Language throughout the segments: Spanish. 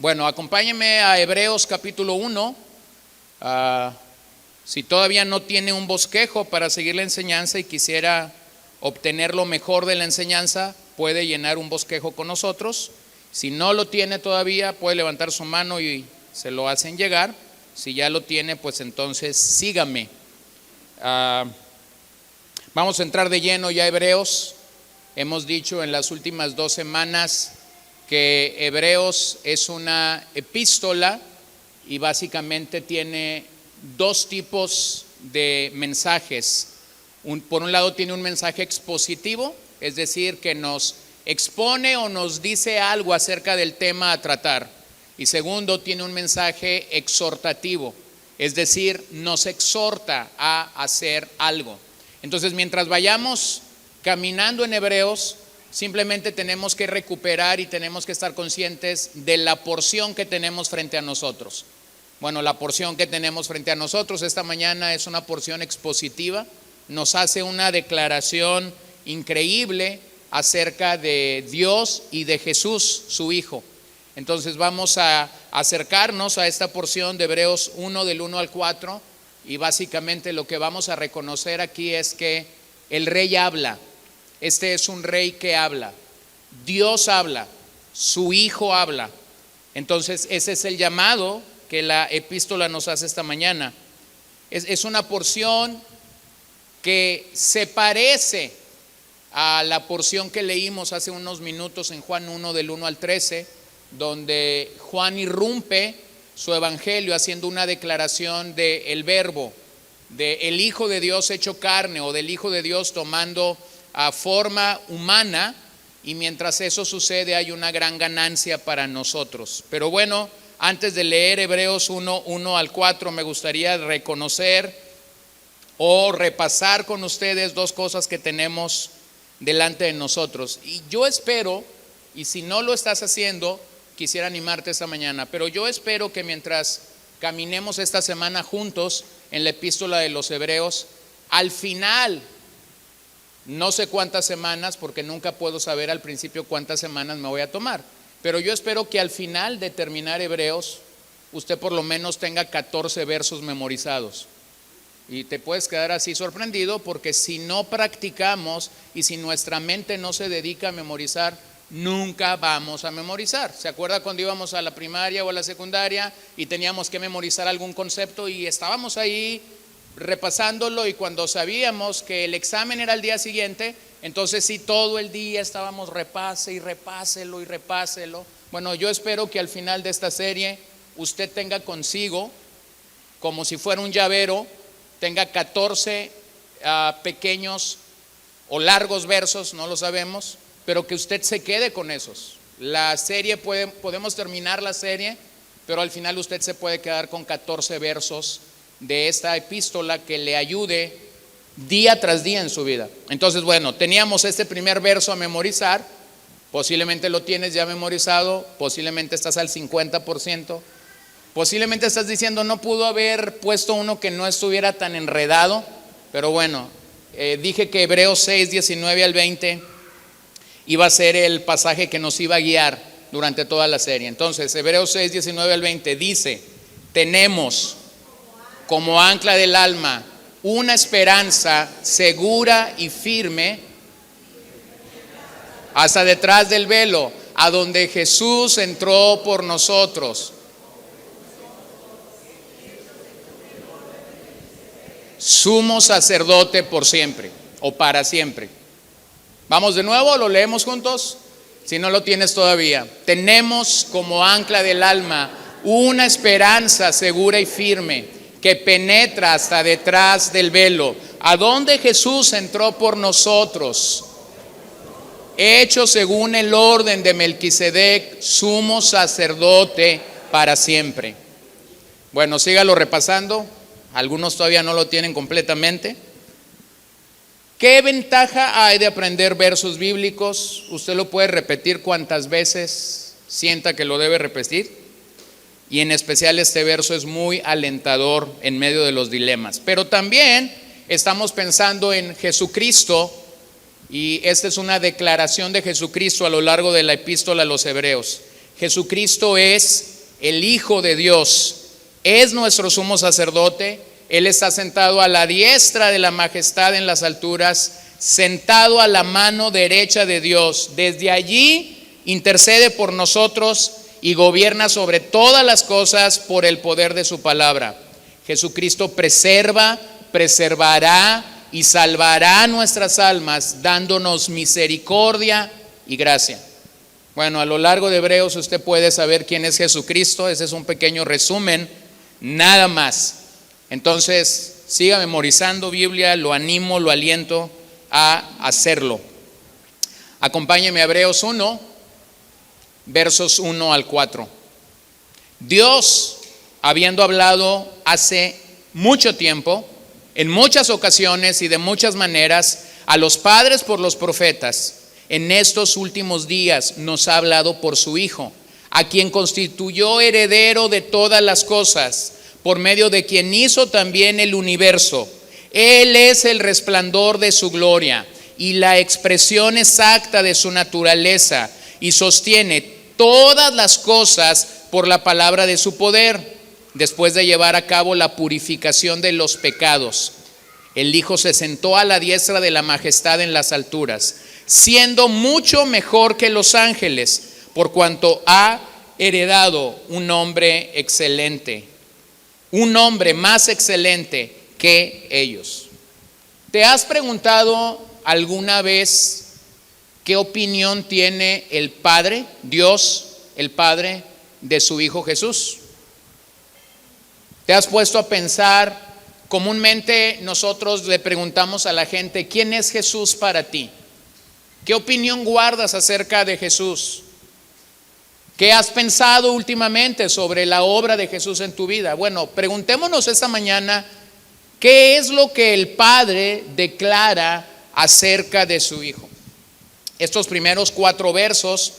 Bueno, acompáñenme a Hebreos capítulo 1. Si todavía no tiene un bosquejo para seguir la enseñanza y quisiera obtener lo mejor de la enseñanza, puede llenar un bosquejo con nosotros. Si no lo tiene todavía, puede levantar su mano y se lo hacen llegar. Si ya lo tiene, pues entonces sígame. Vamos a entrar de lleno ya a Hebreos. Hemos dicho en las últimas 2 semanas que Hebreos es una epístola y básicamente tiene 2 tipos de mensajes. Por un lado tiene un mensaje expositivo, es decir, que nos expone o nos dice algo acerca del tema a tratar. Y segundo, tiene un mensaje exhortativo, es decir, nos exhorta a hacer algo. Entonces, mientras vayamos caminando en Hebreos, simplemente tenemos que recuperar y tenemos que estar conscientes de la porción que tenemos frente a nosotros. Bueno, la porción que tenemos frente a nosotros esta mañana es una porción expositiva. Nos hace una declaración increíble acerca de Dios y de Jesús, su Hijo. Entonces vamos a acercarnos a esta porción de Hebreos 1 del 1 al 4 y básicamente lo que vamos a reconocer aquí es que el rey habla. Este es un rey que habla, Dios habla, su Hijo habla. Entonces ese es el llamado que la epístola nos hace esta mañana. Es una porción que se parece a la porción que leímos hace unos minutos en Juan 1 del 1 al 13, donde Juan irrumpe su evangelio haciendo una declaración del verbo, del Hijo de Dios hecho carne o del Hijo de Dios tomando a forma humana, y mientras eso sucede hay una gran ganancia para nosotros. Pero bueno, antes de leer Hebreos 1 al 4, me gustaría reconocer o repasar con ustedes 2 cosas que tenemos delante de nosotros. Y yo espero, y si no lo estás haciendo, quisiera animarte esta mañana, pero yo espero que mientras caminemos esta semana juntos en la epístola de los Hebreos, al final, no sé cuántas semanas, porque nunca puedo saber al principio cuántas semanas me voy a tomar, pero yo espero que al final de terminar Hebreos, usted por lo menos tenga 14 versos memorizados. Y te puedes quedar así sorprendido, porque si no practicamos y si nuestra mente no se dedica a memorizar, nunca vamos a memorizar. ¿Se acuerda cuando íbamos a la primaria o a la secundaria y teníamos que memorizar algún concepto y estábamos ahí repasándolo, y cuando sabíamos que el examen era el día siguiente, entonces sí, todo el día estábamos repase y repáselo y repáselo? Bueno, yo espero que al final de esta serie usted tenga consigo, como si fuera un llavero, tenga 14 pequeños o largos versos, no lo sabemos, pero que usted se quede con esos. La serie podemos terminar la serie, pero al final usted se puede quedar con 14 versos de esta epístola que le ayude día tras día en su vida. Entonces, bueno, teníamos este primer verso a memorizar. Posiblemente lo tienes ya memorizado, posiblemente estás al 50%, posiblemente estás diciendo, no pudo haber puesto uno que no estuviera tan enredado, pero bueno, dije que Hebreos 6, 19 al 20 iba a ser el pasaje que nos iba a guiar durante toda la serie. Entonces, Hebreos 6, 19 al 20 dice: tenemos como ancla del alma una esperanza segura y firme hasta detrás del velo, a donde Jesús entró por nosotros, sumo sacerdote por siempre o para siempre. Vamos de nuevo, lo leemos juntos. Si no lo tienes todavía, tenemos como ancla del alma una esperanza segura y firme que penetra hasta detrás del velo, a donde Jesús entró por nosotros, hecho según el orden de Melquisedec, sumo sacerdote para siempre. Bueno, sígalo repasando. Algunos todavía no lo tienen completamente. ¿Qué ventaja hay de aprender versos bíblicos? Usted lo puede repetir cuantas veces sienta que lo debe repetir. Y en especial este verso es muy alentador en medio de los dilemas. Pero también estamos pensando en Jesucristo, y esta es una declaración de Jesucristo a lo largo de la epístola a los Hebreos. Jesucristo es el Hijo de Dios, es nuestro sumo sacerdote. Él está sentado a la diestra de la majestad en las alturas, sentado a la mano derecha de Dios. Desde allí intercede por nosotros y gobierna sobre todas las cosas por el poder de su palabra. Jesucristo preserva, preservará y salvará nuestras almas, dándonos misericordia y gracia. Bueno, a lo largo de Hebreos usted puede saber quién es Jesucristo. Ese es un pequeño resumen, nada más. Entonces, siga memorizando Biblia, lo animo, lo aliento a hacerlo. Acompáñeme a Hebreos 1, versos 1 al 4. Dios, habiendo hablado hace mucho tiempo, en muchas ocasiones y de muchas maneras, a los padres por los profetas, en estos últimos días nos ha hablado por su Hijo, a quien constituyó heredero de todas las cosas, por medio de quien hizo también el universo. Él es el resplandor de su gloria y la expresión exacta de su naturaleza, y sostiene todas las cosas por la palabra de su poder. Después de llevar a cabo la purificación de los pecados, el Hijo se sentó a la diestra de la majestad en las alturas, siendo mucho mejor que los ángeles, por cuanto ha heredado un nombre excelente, un nombre más excelente que ellos. ¿Te has preguntado alguna vez qué opinión tiene el Padre, Dios, el Padre de su Hijo Jesús? ¿Te has puesto a pensar? Comúnmente nosotros le preguntamos a la gente, ¿quién es Jesús para ti? ¿Qué opinión guardas acerca de Jesús? ¿Qué has pensado últimamente sobre la obra de Jesús en tu vida? Bueno, preguntémonos esta mañana, ¿qué es lo que el Padre declara acerca de su Hijo? Estos primeros 4 versos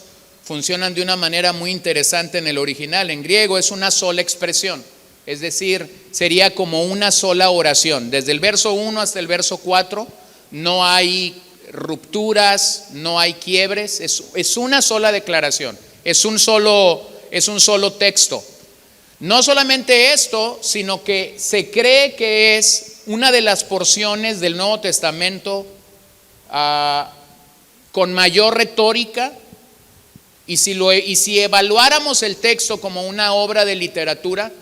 funcionan de una manera muy interesante en el original. En griego es una sola expresión, es decir, sería como una sola oración. Desde el verso 1 hasta el verso 4 no hay rupturas, no hay quiebres, es una sola declaración, es un solo texto. No solamente esto, sino que se cree que es una de las porciones del Nuevo Testamento con mayor retórica, y si evaluáramos el texto como una obra de literatura,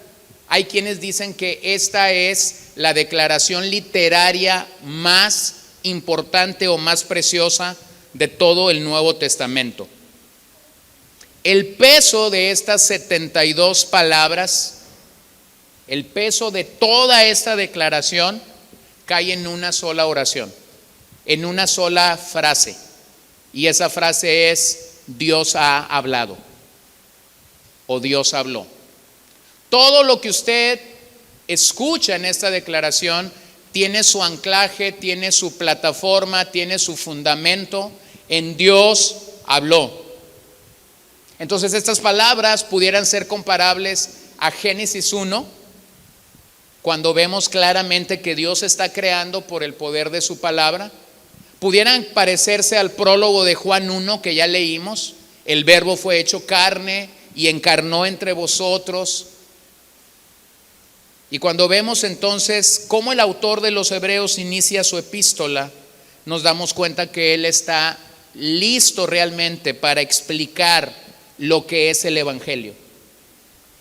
hay quienes dicen que esta es la declaración literaria más importante o más preciosa de todo el Nuevo Testamento. El peso de estas 72 palabras, el peso de toda esta declaración cae en una sola oración, en una sola frase, y esa frase es: Dios ha hablado o Dios habló. Todo lo que usted escucha en esta declaración tiene su anclaje, tiene su plataforma, tiene su fundamento en Dios habló. Entonces estas palabras pudieran ser comparables a Génesis 1, cuando vemos claramente que Dios está creando por el poder de su palabra. Pudieran parecerse al prólogo de Juan 1 que ya leímos: el verbo fue hecho carne y encarnó entre vosotros. Y cuando vemos entonces cómo el autor de los Hebreos inicia su epístola, nos damos cuenta que él está listo realmente para explicar lo que es el Evangelio.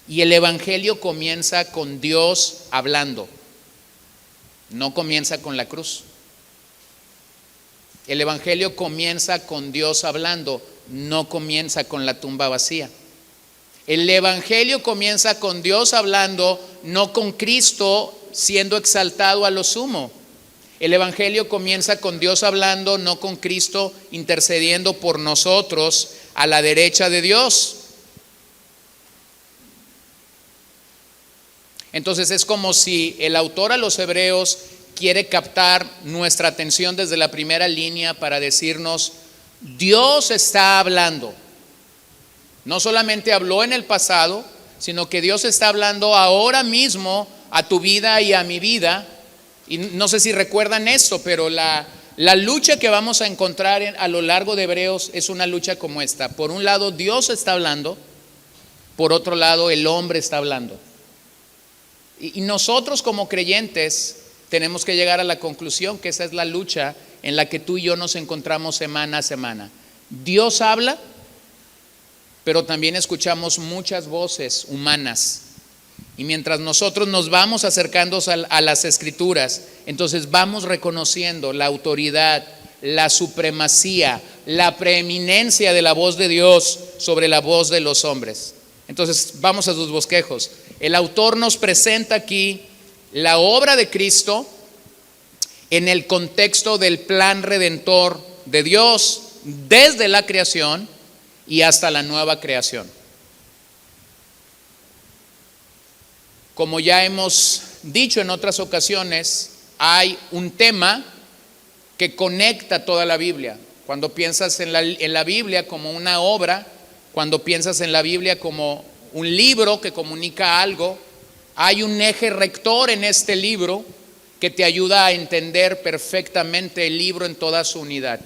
Y el Evangelio comienza con Dios hablando, no comienza con la cruz. El Evangelio comienza con Dios hablando, no comienza con la tumba vacía. El Evangelio comienza con Dios hablando, no con Cristo siendo exaltado a lo sumo. El Evangelio comienza con Dios hablando, no con Cristo intercediendo por nosotros a la derecha de Dios. Entonces es como si el autor a los Hebreos quiere captar nuestra atención desde la primera línea para decirnos: Dios está hablando. No solamente habló en el pasado, sino que Dios está hablando ahora mismo a tu vida y a mi vida. Y no sé si recuerdan esto, pero la lucha que vamos a encontrar a lo largo de Hebreos es una lucha como esta. Por un lado, Dios está hablando, por otro lado el hombre está hablando. Y nosotros como creyentes tenemos que llegar a la conclusión que esa es la lucha en la que tú y yo nos encontramos semana a semana. Dios habla, pero también escuchamos muchas voces humanas. Y mientras nosotros nos vamos acercando a las Escrituras, entonces vamos reconociendo la autoridad, la supremacía, la preeminencia de la voz de Dios sobre la voz de los hombres. Entonces vamos a sus bosquejos. El autor nos presenta aquí la obra de Cristo en el contexto del plan redentor de Dios desde la creación y hasta la nueva creación. Como ya hemos dicho en otras ocasiones, hay un tema que conecta toda la Biblia. Cuando piensas en la Biblia como una obra, cuando piensas en la Biblia como un libro que comunica algo, hay un eje rector en este libro que te ayuda a entender perfectamente el libro en toda su unidad.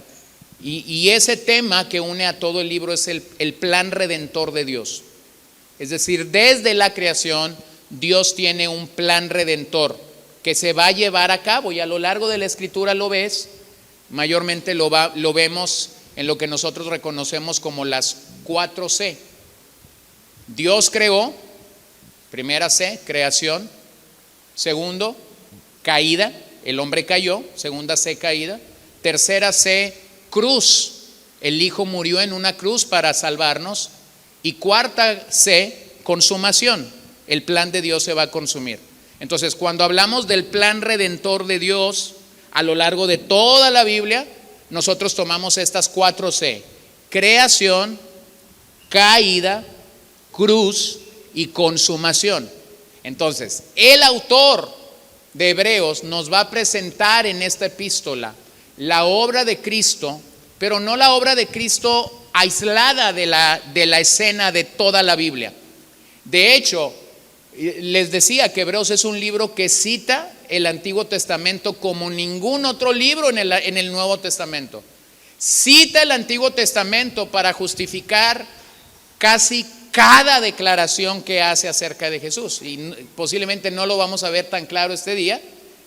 Y ese tema que une a todo el libro es el plan redentor de Dios. Es decir, desde la creación, Dios tiene un plan redentor que se va a llevar a cabo, y a lo largo de la Escritura lo ves, mayormente lo vemos en lo que nosotros reconocemos como las 4C. Dios creó, primera C, creación. Segundo, caída, el hombre cayó, segunda C, caída. Tercera C, cruz, el Hijo murió en una cruz para salvarnos. Y cuarta C, consumación, el plan de Dios se va a consumir. Entonces, cuando hablamos del plan redentor de Dios a lo largo de toda la Biblia, nosotros tomamos estas 4C: creación, caída, cruz y consumación. Entonces, el autor de Hebreos nos va a presentar en esta epístola la obra de Cristo, pero no la obra de Cristo aislada de la escena de toda la Biblia. De hecho, les decía que Hebreos es un libro que cita el Antiguo Testamento como ningún otro libro en el Nuevo Testamento. Cita el Antiguo Testamento para justificar casi cada declaración que hace acerca de Jesús. Y posiblemente no lo vamos a ver tan claro este día,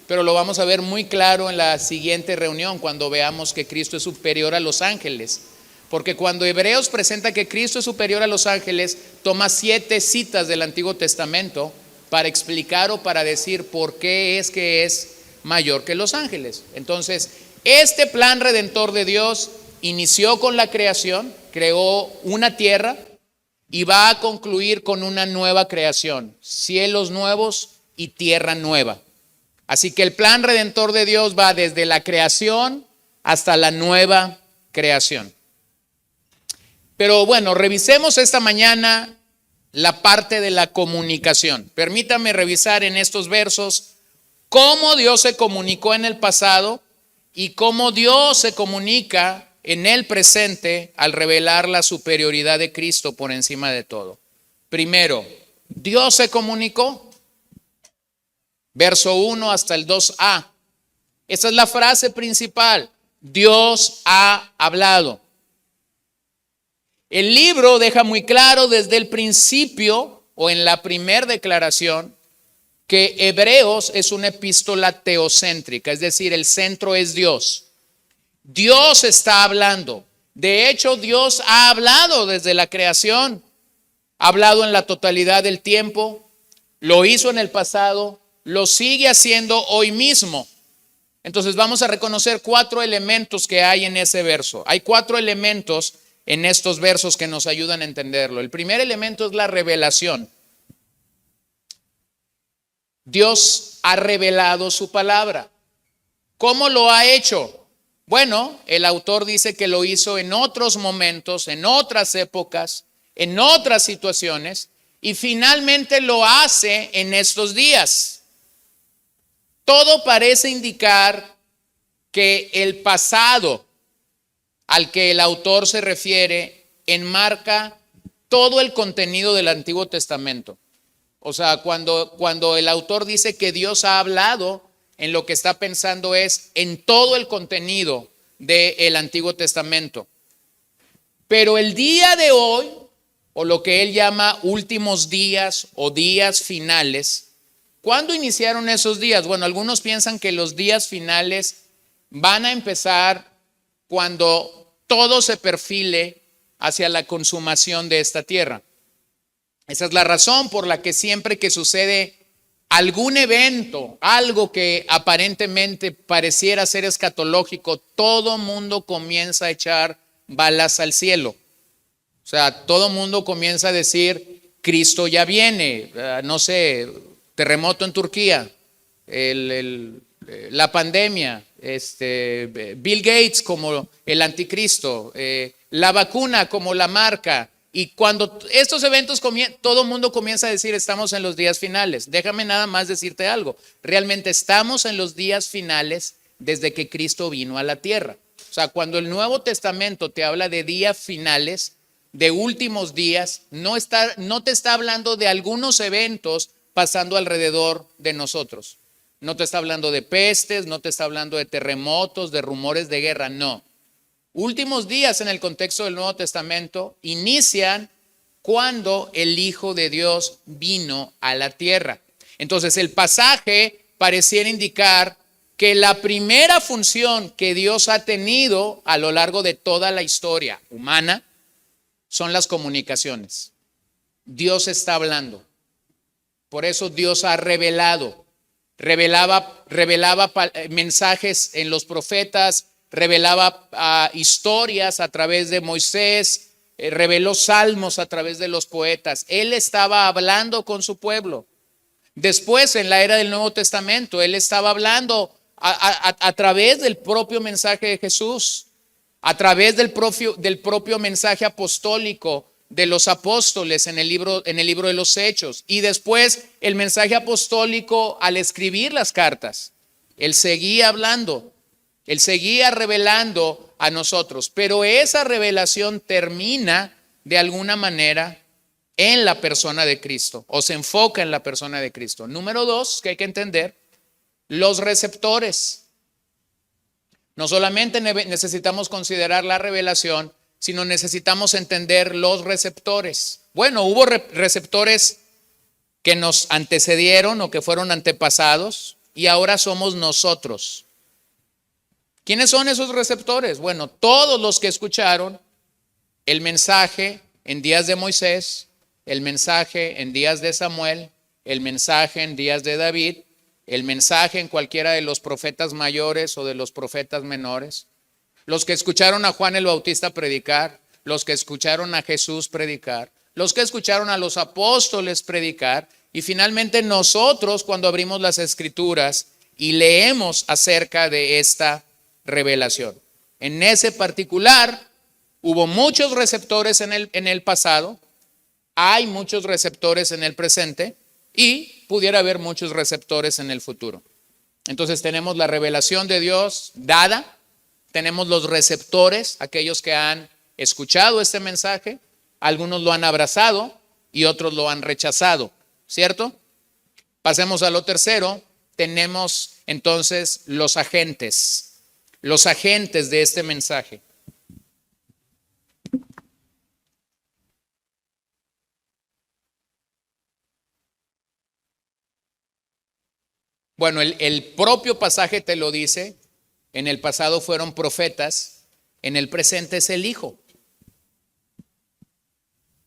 pero lo vamos a ver muy claro en la siguiente reunión, cuando veamos que Cristo es superior a los ángeles. Porque cuando Hebreos presenta que Cristo es superior a los ángeles, toma 7 citas del Antiguo Testamento para explicar o para decir por qué es que es mayor que los ángeles. Entonces, este plan redentor de Dios inició con la creación, creó una tierra y va a concluir con una nueva creación, cielos nuevos y tierra nueva. Así que el plan redentor de Dios va desde la creación hasta la nueva creación. Pero bueno, revisemos esta mañana la parte de la comunicación. Permítame revisar en estos versos cómo Dios se comunicó en el pasado y cómo Dios se comunica en el presente al revelar la superioridad de Cristo por encima de todo. Primero, Dios se comunicó. Verso 1 hasta el 2a. Esa es la frase principal. Dios ha hablado. El libro deja muy claro desde el principio, o en la primera declaración, que Hebreos es una epístola teocéntrica, es decir, el centro es Dios. Dios está hablando. De hecho, Dios ha hablado desde la creación, ha hablado en la totalidad del tiempo, lo hizo en el pasado, lo sigue haciendo hoy mismo. Entonces vamos a reconocer 4 elementos que hay en ese verso. Hay 4 elementos en estos versos que nos ayudan a entenderlo. El primer elemento es la revelación. Dios ha revelado su palabra. ¿Cómo lo ha hecho? Bueno, el autor dice que lo hizo en otros momentos, en otras épocas, en otras situaciones, y finalmente lo hace en estos días. Todo parece indicar que el pasado al que el autor se refiere enmarca todo el contenido del Antiguo Testamento. O sea, cuando el autor dice que Dios ha hablado, en lo que está pensando es en todo el contenido del Antiguo Testamento. Pero el día de hoy, o lo que él llama últimos días o días finales. ¿Cuándo iniciaron esos días? Bueno, algunos piensan que los días finales van a empezar cuando todo se perfile hacia la consumación de esta tierra. Esa es la razón por la que siempre que sucede algún evento, algo que aparentemente pareciera ser escatológico, todo mundo comienza a echar balas al cielo. O sea, todo mundo comienza a decir, Cristo ya viene, no sé, terremoto en Turquía, la pandemia, Bill Gates como el anticristo, la vacuna como la marca. Y cuando estos eventos todo el mundo comienza a decir, estamos en los días finales. Déjame nada más decirte algo. Realmente estamos en los días finales desde que Cristo vino a la tierra. O sea, cuando el Nuevo Testamento te habla de días finales, de últimos días, no te está hablando de algunos eventos pasando alrededor de nosotros. No te está hablando de pestes, no te está hablando de terremotos, de rumores de guerra, no. Últimos días en el contexto del Nuevo Testamento inician cuando el Hijo de Dios vino a la tierra. Entonces el pasaje pareciera indicar que la primera función que Dios ha tenido a lo largo de toda la historia humana son las comunicaciones. Dios está hablando. Por eso Dios ha revelaba mensajes en los profetas, revelaba historias a través de Moisés, reveló salmos a través de los poetas. Él estaba hablando con su pueblo. Después, en la era del Nuevo Testamento, él estaba hablando a través del propio mensaje de Jesús, a través del propio mensaje apostólico de los apóstoles en el libro de los Hechos. Y después el mensaje apostólico al escribir las cartas. Él seguía hablando. Él seguía revelando a nosotros, pero esa revelación termina de alguna manera en la persona de Cristo, o se enfoca en la persona de Cristo. Número 2, que hay que entender, los receptores. No solamente necesitamos considerar la revelación, sino necesitamos entender los receptores. Bueno, hubo receptores que nos antecedieron o que fueron antepasados, y ahora somos nosotros. ¿Quiénes son esos receptores? Bueno, todos los que escucharon el mensaje en días de Moisés, el mensaje en días de Samuel, el mensaje en días de David, el mensaje en cualquiera de los profetas mayores o de los profetas menores, los que escucharon a Juan el Bautista predicar, los que escucharon a Jesús predicar, los que escucharon a los apóstoles predicar, y finalmente nosotros cuando abrimos las Escrituras y leemos acerca de esta revelación. En ese particular hubo muchos receptores en el pasado, hay muchos receptores en el presente y pudiera haber muchos receptores en el futuro. Entonces tenemos la revelación de Dios dada, tenemos los receptores, aquellos que han escuchado este mensaje, algunos lo han abrazado y otros lo han rechazado, ¿cierto? Pasemos a lo tercero, tenemos entonces los agentes de este mensaje. Bueno, el propio pasaje te lo dice, en el pasado fueron profetas, en el presente es el Hijo.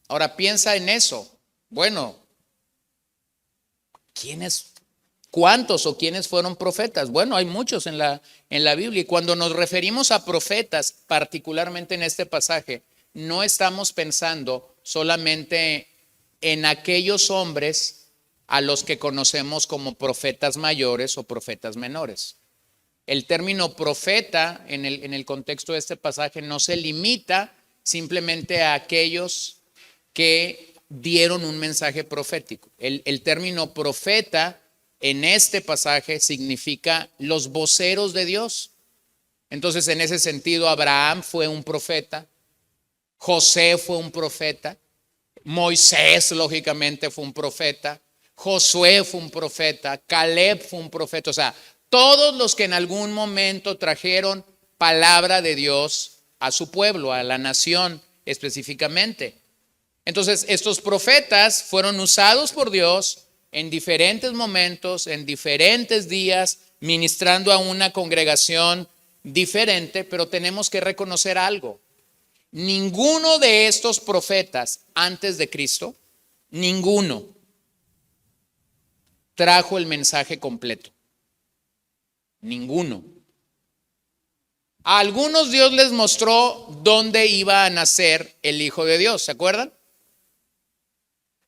Ahora piensa en eso. Bueno, ¿cuántos o quiénes fueron profetas? Bueno, hay muchos en la Biblia, y cuando nos referimos a profetas, particularmente en este pasaje, no estamos pensando solamente en aquellos hombres a los que conocemos como profetas mayores o profetas menores. El término profeta en el contexto de este pasaje no se limita simplemente a aquellos que dieron un mensaje profético. El término profeta en este pasaje significa los voceros de Dios. Entonces, en ese sentido, Abraham fue un profeta, José fue un profeta, Moisés lógicamente fue un profeta, Josué fue un profeta, Caleb fue un profeta. O sea, todos los que en algún momento trajeron palabra de Dios a su pueblo, a la nación específicamente. Entonces, estos profetas fueron usados por Dios en diferentes momentos, en diferentes días, ministrando a una congregación diferente, pero tenemos que reconocer algo. Ninguno de estos profetas antes de Cristo, ninguno trajo el mensaje completo. Ninguno. A algunos Dios les mostró dónde iba a nacer el Hijo de Dios, ¿se acuerdan?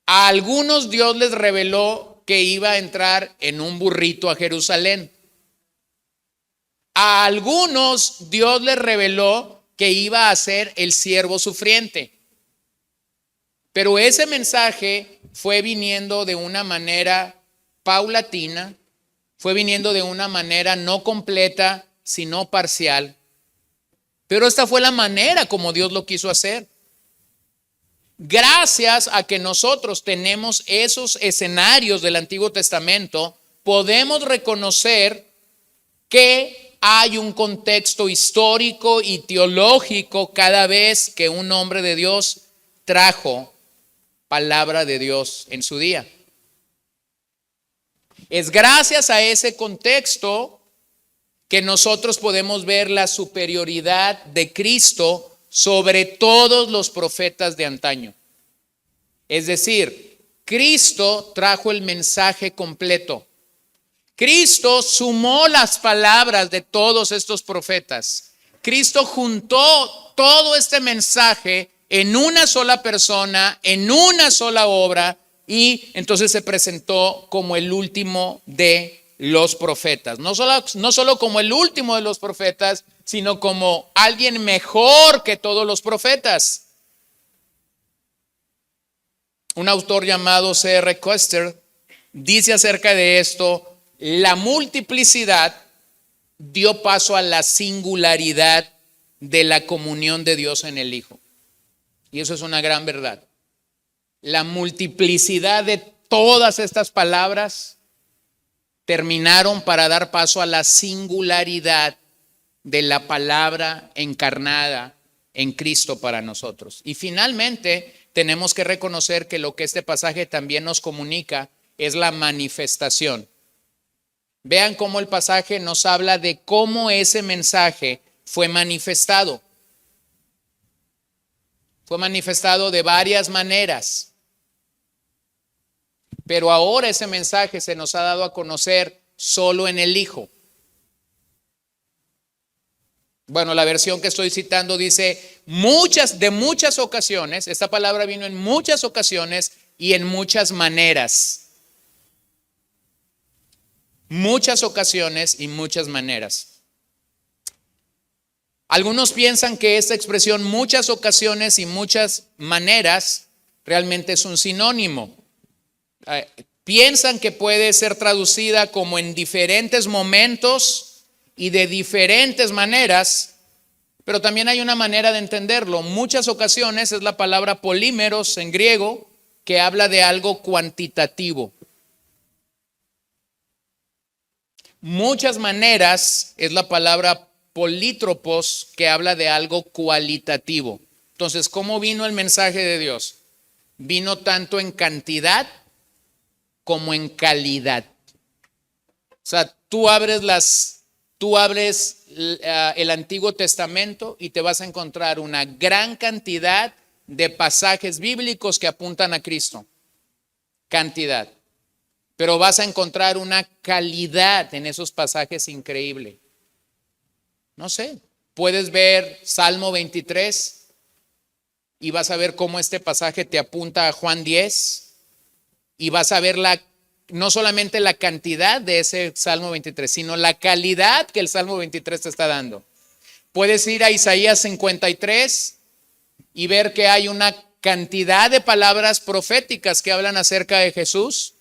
A algunos Dios les reveló que iba a entrar en un burrito a Jerusalén. A algunos Dios les reveló que iba a ser el siervo sufriente. Pero ese mensaje fue viniendo de una manera paulatina, fue viniendo de una manera no completa, sino parcial. Pero esta fue la manera como Dios lo quiso hacer. Gracias a que nosotros tenemos esos escenarios del Antiguo Testamento, podemos reconocer que hay un contexto histórico y teológico cada vez que un hombre de Dios trajo palabra de Dios en su día. Es gracias a ese contexto que nosotros podemos ver la superioridad de Cristo sobre todos los profetas de antaño. Es decir, Cristo trajo el mensaje completo. Cristo sumó las palabras de todos estos profetas. Cristo juntó todo este mensaje en una sola persona, en una sola obra, y entonces se presentó como el último de los profetas. No solo como el último de los profetas, sino como alguien mejor que todos los profetas. Un autor llamado C.R. Koester dice acerca de esto: la multiplicidad dio paso a la singularidad de la comunión de Dios en el Hijo. Y eso es una gran verdad. La multiplicidad de todas estas palabras terminaron para dar paso a la singularidad de la palabra encarnada en Cristo para nosotros. Y finalmente tenemos que reconocer que lo que este pasaje también nos comunica es la manifestación. Vean cómo el pasaje nos habla de cómo ese mensaje fue manifestado. Fue manifestado de varias maneras. Pero ahora ese mensaje se nos ha dado a conocer solo en el Hijo. Bueno, la versión que estoy citando dice de muchas ocasiones. Esta palabra vino en muchas ocasiones y en muchas maneras. Muchas ocasiones y muchas maneras. Algunos piensan que esta expresión muchas ocasiones y muchas maneras realmente es un sinónimo. Piensan que puede ser traducida como en diferentes momentos y de diferentes maneras, pero también hay una manera de entenderlo. Muchas ocasiones es la palabra polímeros en griego, que habla de algo cuantitativo. Muchas maneras es la palabra polítropos, que habla de algo cualitativo. Entonces, ¿cómo vino el mensaje de Dios? Vino tanto en cantidad como en calidad. O sea, tú abres el Antiguo Testamento y te vas a encontrar una gran cantidad de pasajes bíblicos que apuntan a Cristo. Cantidad. Pero vas a encontrar una calidad en esos pasajes increíble. No sé, puedes ver Salmo 23 y vas a ver cómo este pasaje te apunta a Juan 10 y vas a ver no solamente la cantidad de ese Salmo 23, sino la calidad que el Salmo 23 te está dando. Puedes ir a Isaías 53 y ver que hay una cantidad de palabras proféticas que hablan acerca de Jesús,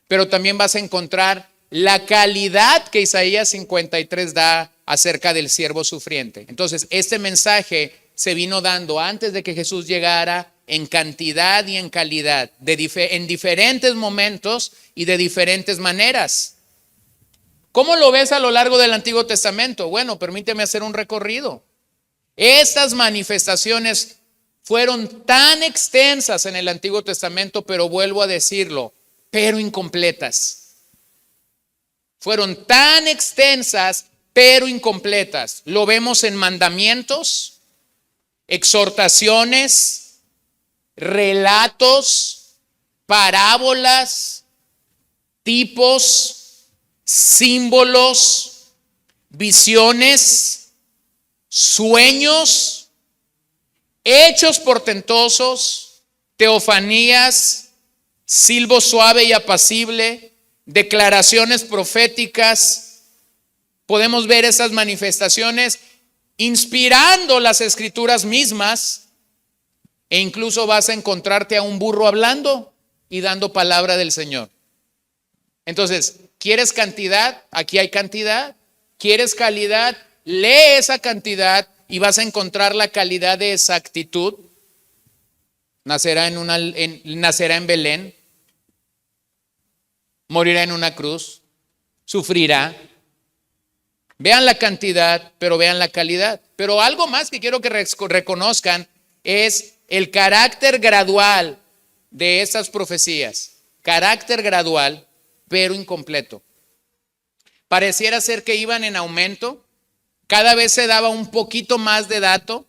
pero también vas a encontrar la calidad que Isaías 53 da acerca del siervo sufriente. Entonces, este mensaje se vino dando antes de que Jesús llegara en cantidad y en calidad, en diferentes momentos y de diferentes maneras. ¿Cómo lo ves a lo largo del Antiguo Testamento? Bueno, permíteme hacer un recorrido. Estas manifestaciones fueron tan extensas en el Antiguo Testamento, pero vuelvo a decirlo, pero incompletas. Fueron tan extensas, pero incompletas. Lo vemos en mandamientos, exhortaciones, relatos, parábolas, tipos, símbolos, visiones, sueños, hechos portentosos, teofanías, silbo suave y apacible, declaraciones proféticas. Podemos ver esas manifestaciones inspirando las escrituras mismas, e incluso vas a encontrarte a un burro hablando y dando palabra del Señor. Entonces, ¿quieres cantidad? Aquí hay cantidad. ¿Quieres calidad? Lee esa cantidad y vas a encontrar la calidad de exactitud. Nacerá en Belén, morirá en una cruz, sufrirá. Vean la cantidad, pero vean la calidad. Pero algo más que quiero que reconozcan es el carácter gradual de esas profecías. Carácter gradual, pero incompleto. Pareciera ser que iban en aumento. Cada vez se daba un poquito más de dato.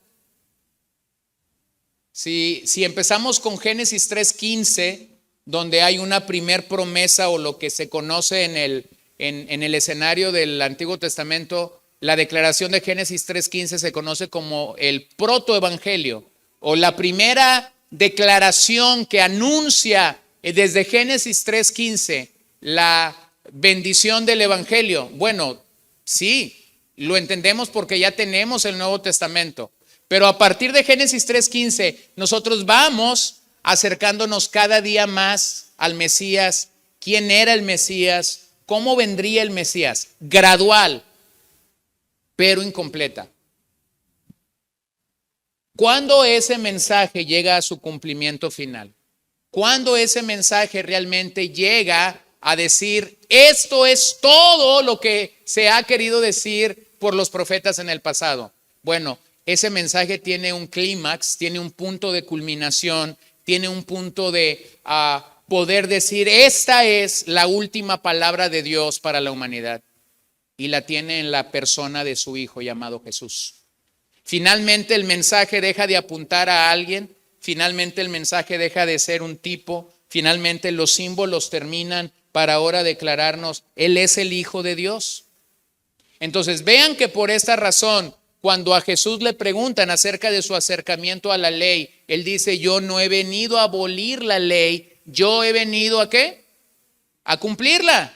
Si empezamos con Génesis 3:15, donde hay una primer promesa, o lo que se conoce en el escenario del Antiguo Testamento, la declaración de Génesis 3:15 se conoce como el protoevangelio, o la primera declaración que anuncia desde Génesis 3:15 la bendición del evangelio. Bueno, sí, lo entendemos porque ya tenemos el Nuevo Testamento, pero a partir de Génesis 3:15 nosotros vamos acercándonos cada día más al Mesías. ¿Quién era el Mesías? ¿Cómo vendría el Mesías? Gradual, pero incompleta. ¿Cuándo ese mensaje llega a su cumplimiento final? ¿Cuándo ese mensaje realmente llega a decir, esto es todo lo que se ha querido decir por los profetas en el pasado? Bueno, ese mensaje tiene un clímax, tiene un punto de culminación, tiene un punto de poder decir, esta es la última palabra de Dios para la humanidad, y la tiene en la persona de su Hijo llamado Jesús. Finalmente el mensaje deja de apuntar a alguien, finalmente el mensaje deja de ser un tipo, finalmente los símbolos terminan para ahora declararnos, Él es el Hijo de Dios. Entonces vean que por esta razón, cuando a Jesús le preguntan acerca de su acercamiento a la ley, Él dice, yo no he venido a abolir la ley, yo he venido ¿a qué? A cumplirla.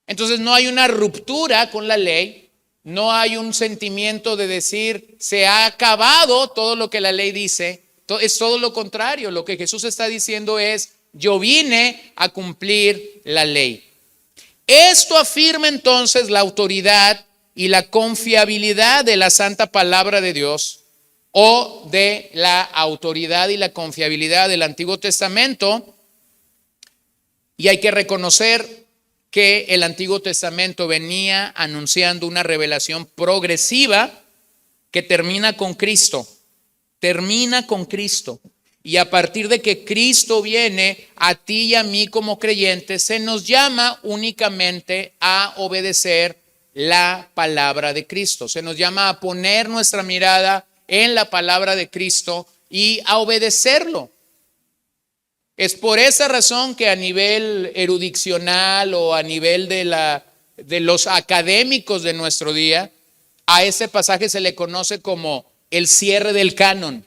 Entonces no hay una ruptura con la ley, no hay un sentimiento de decir, se ha acabado todo lo que la ley dice. Es todo lo contrario. Lo que Jesús está diciendo es, yo vine a cumplir la ley. Esto afirma entonces la autoridad y la confiabilidad de la santa palabra de Dios, o de la autoridad y la confiabilidad del Antiguo Testamento. Y hay que reconocer que el Antiguo Testamento venía anunciando una revelación progresiva que termina con Cristo. Termina con Cristo. Y a partir de que Cristo viene, a ti y a mí como creyentes, se nos llama únicamente a obedecer la palabra de Cristo. Se nos llama a poner nuestra mirada en la palabra de Cristo y a obedecerlo. Es por esa razón que a nivel erudicional o a nivel de los académicos de nuestro día, a ese pasaje se le conoce como el cierre del canon.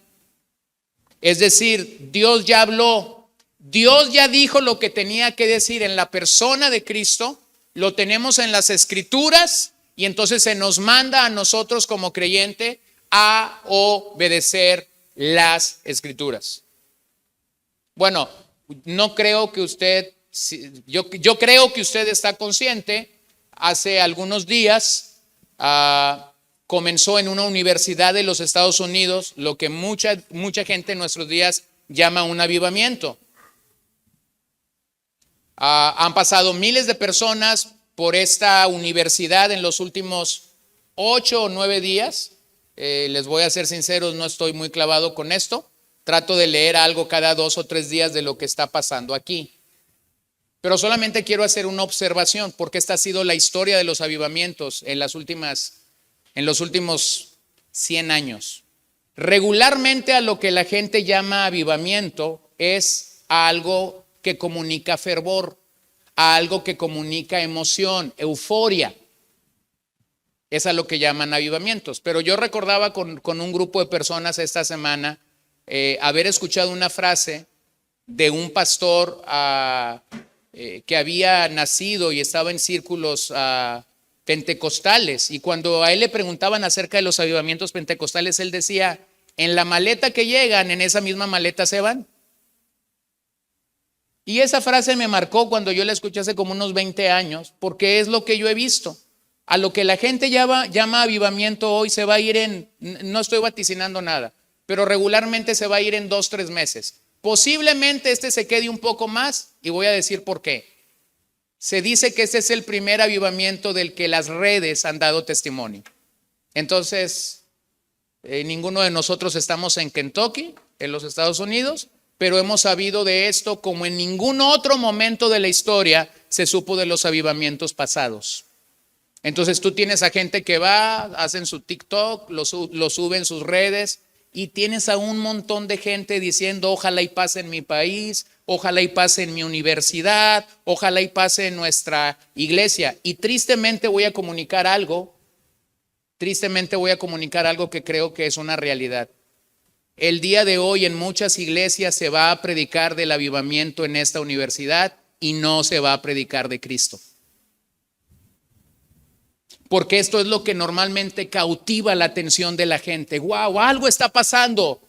Es decir, Dios ya habló, Dios ya dijo lo que tenía que decir en la persona de Cristo, lo tenemos en las Escrituras, y entonces se nos manda a nosotros como creyente a obedecer las Escrituras. Bueno, no creo que usted, yo creo que usted está consciente. Hace algunos días comenzó en una universidad de los Estados Unidos lo que mucha gente en nuestros días llama un avivamiento. Han pasado miles de personas por esta universidad en los últimos 8 o 9 días. Les voy a ser sinceros, no estoy muy clavado con esto. Trato de leer algo cada 2 o 3 días de lo que está pasando aquí. Pero solamente quiero hacer una observación, porque esta ha sido la historia de los avivamientos en los últimos 100 años. Regularmente a lo que la gente llama avivamiento es a algo que comunica fervor, a algo que comunica emoción, euforia. Es a lo que llaman avivamientos. Pero yo recordaba con un grupo de personas esta semana haber escuchado una frase de un pastor que había nacido y estaba en círculos pentecostales, y cuando a él le preguntaban acerca de los avivamientos pentecostales, él decía: en la maleta que llegan, en esa misma maleta se van. Y esa frase me marcó cuando yo la escuché hace como unos 20 años, porque es lo que yo he visto. A lo que la gente llama avivamiento hoy se va a ir no estoy vaticinando nada, pero regularmente se va a ir en 2 o 3 meses. Posiblemente se quede un poco más, y voy a decir por qué. Se dice que este es el primer avivamiento del que las redes han dado testimonio. Entonces, ninguno de nosotros estamos en Kentucky, en los Estados Unidos, pero hemos sabido de esto como en ningún otro momento de la historia se supo de los avivamientos pasados. Entonces tú tienes a gente que va, hacen su TikTok, lo suben en sus redes, y tienes a un montón de gente diciendo: ojalá y pase en mi país, ojalá y pase en mi universidad, ojalá y pase en nuestra iglesia. Y tristemente voy a comunicar algo que creo que es una realidad. El día de hoy en muchas iglesias se va a predicar del avivamiento en esta universidad y no se va a predicar de Cristo. Porque esto es lo que normalmente cautiva la atención de la gente. ¡Wow! Algo está pasando.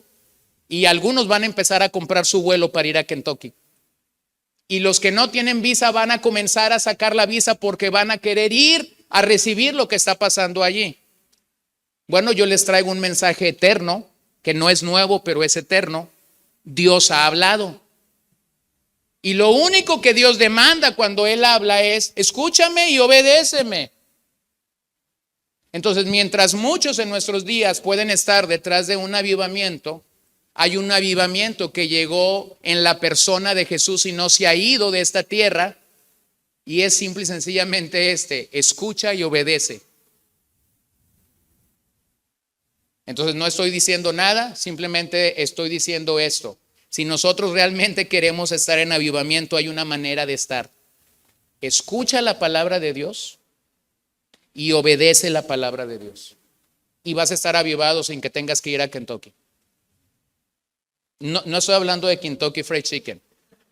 Y algunos van a empezar a comprar su vuelo para ir a Kentucky. Y los que no tienen visa van a comenzar a sacar la visa porque van a querer ir a recibir lo que está pasando allí. Bueno, yo les traigo un mensaje eterno, que no es nuevo, pero es eterno. Dios ha hablado. Y lo único que Dios demanda cuando Él habla es: escúchame y obedéceme. Entonces, mientras muchos en nuestros días pueden estar detrás de un avivamiento, hay un avivamiento que llegó en la persona de Jesús y no se ha ido de esta tierra, y es simple y sencillamente escucha y obedece. Entonces no estoy diciendo nada, simplemente estoy diciendo esto: si nosotros realmente queremos estar en avivamiento, hay una manera de estar. Escucha la palabra de Dios y obedece la palabra de Dios, y vas a estar avivado sin que tengas que ir a Kentucky. No estoy hablando de Kentucky Fried Chicken,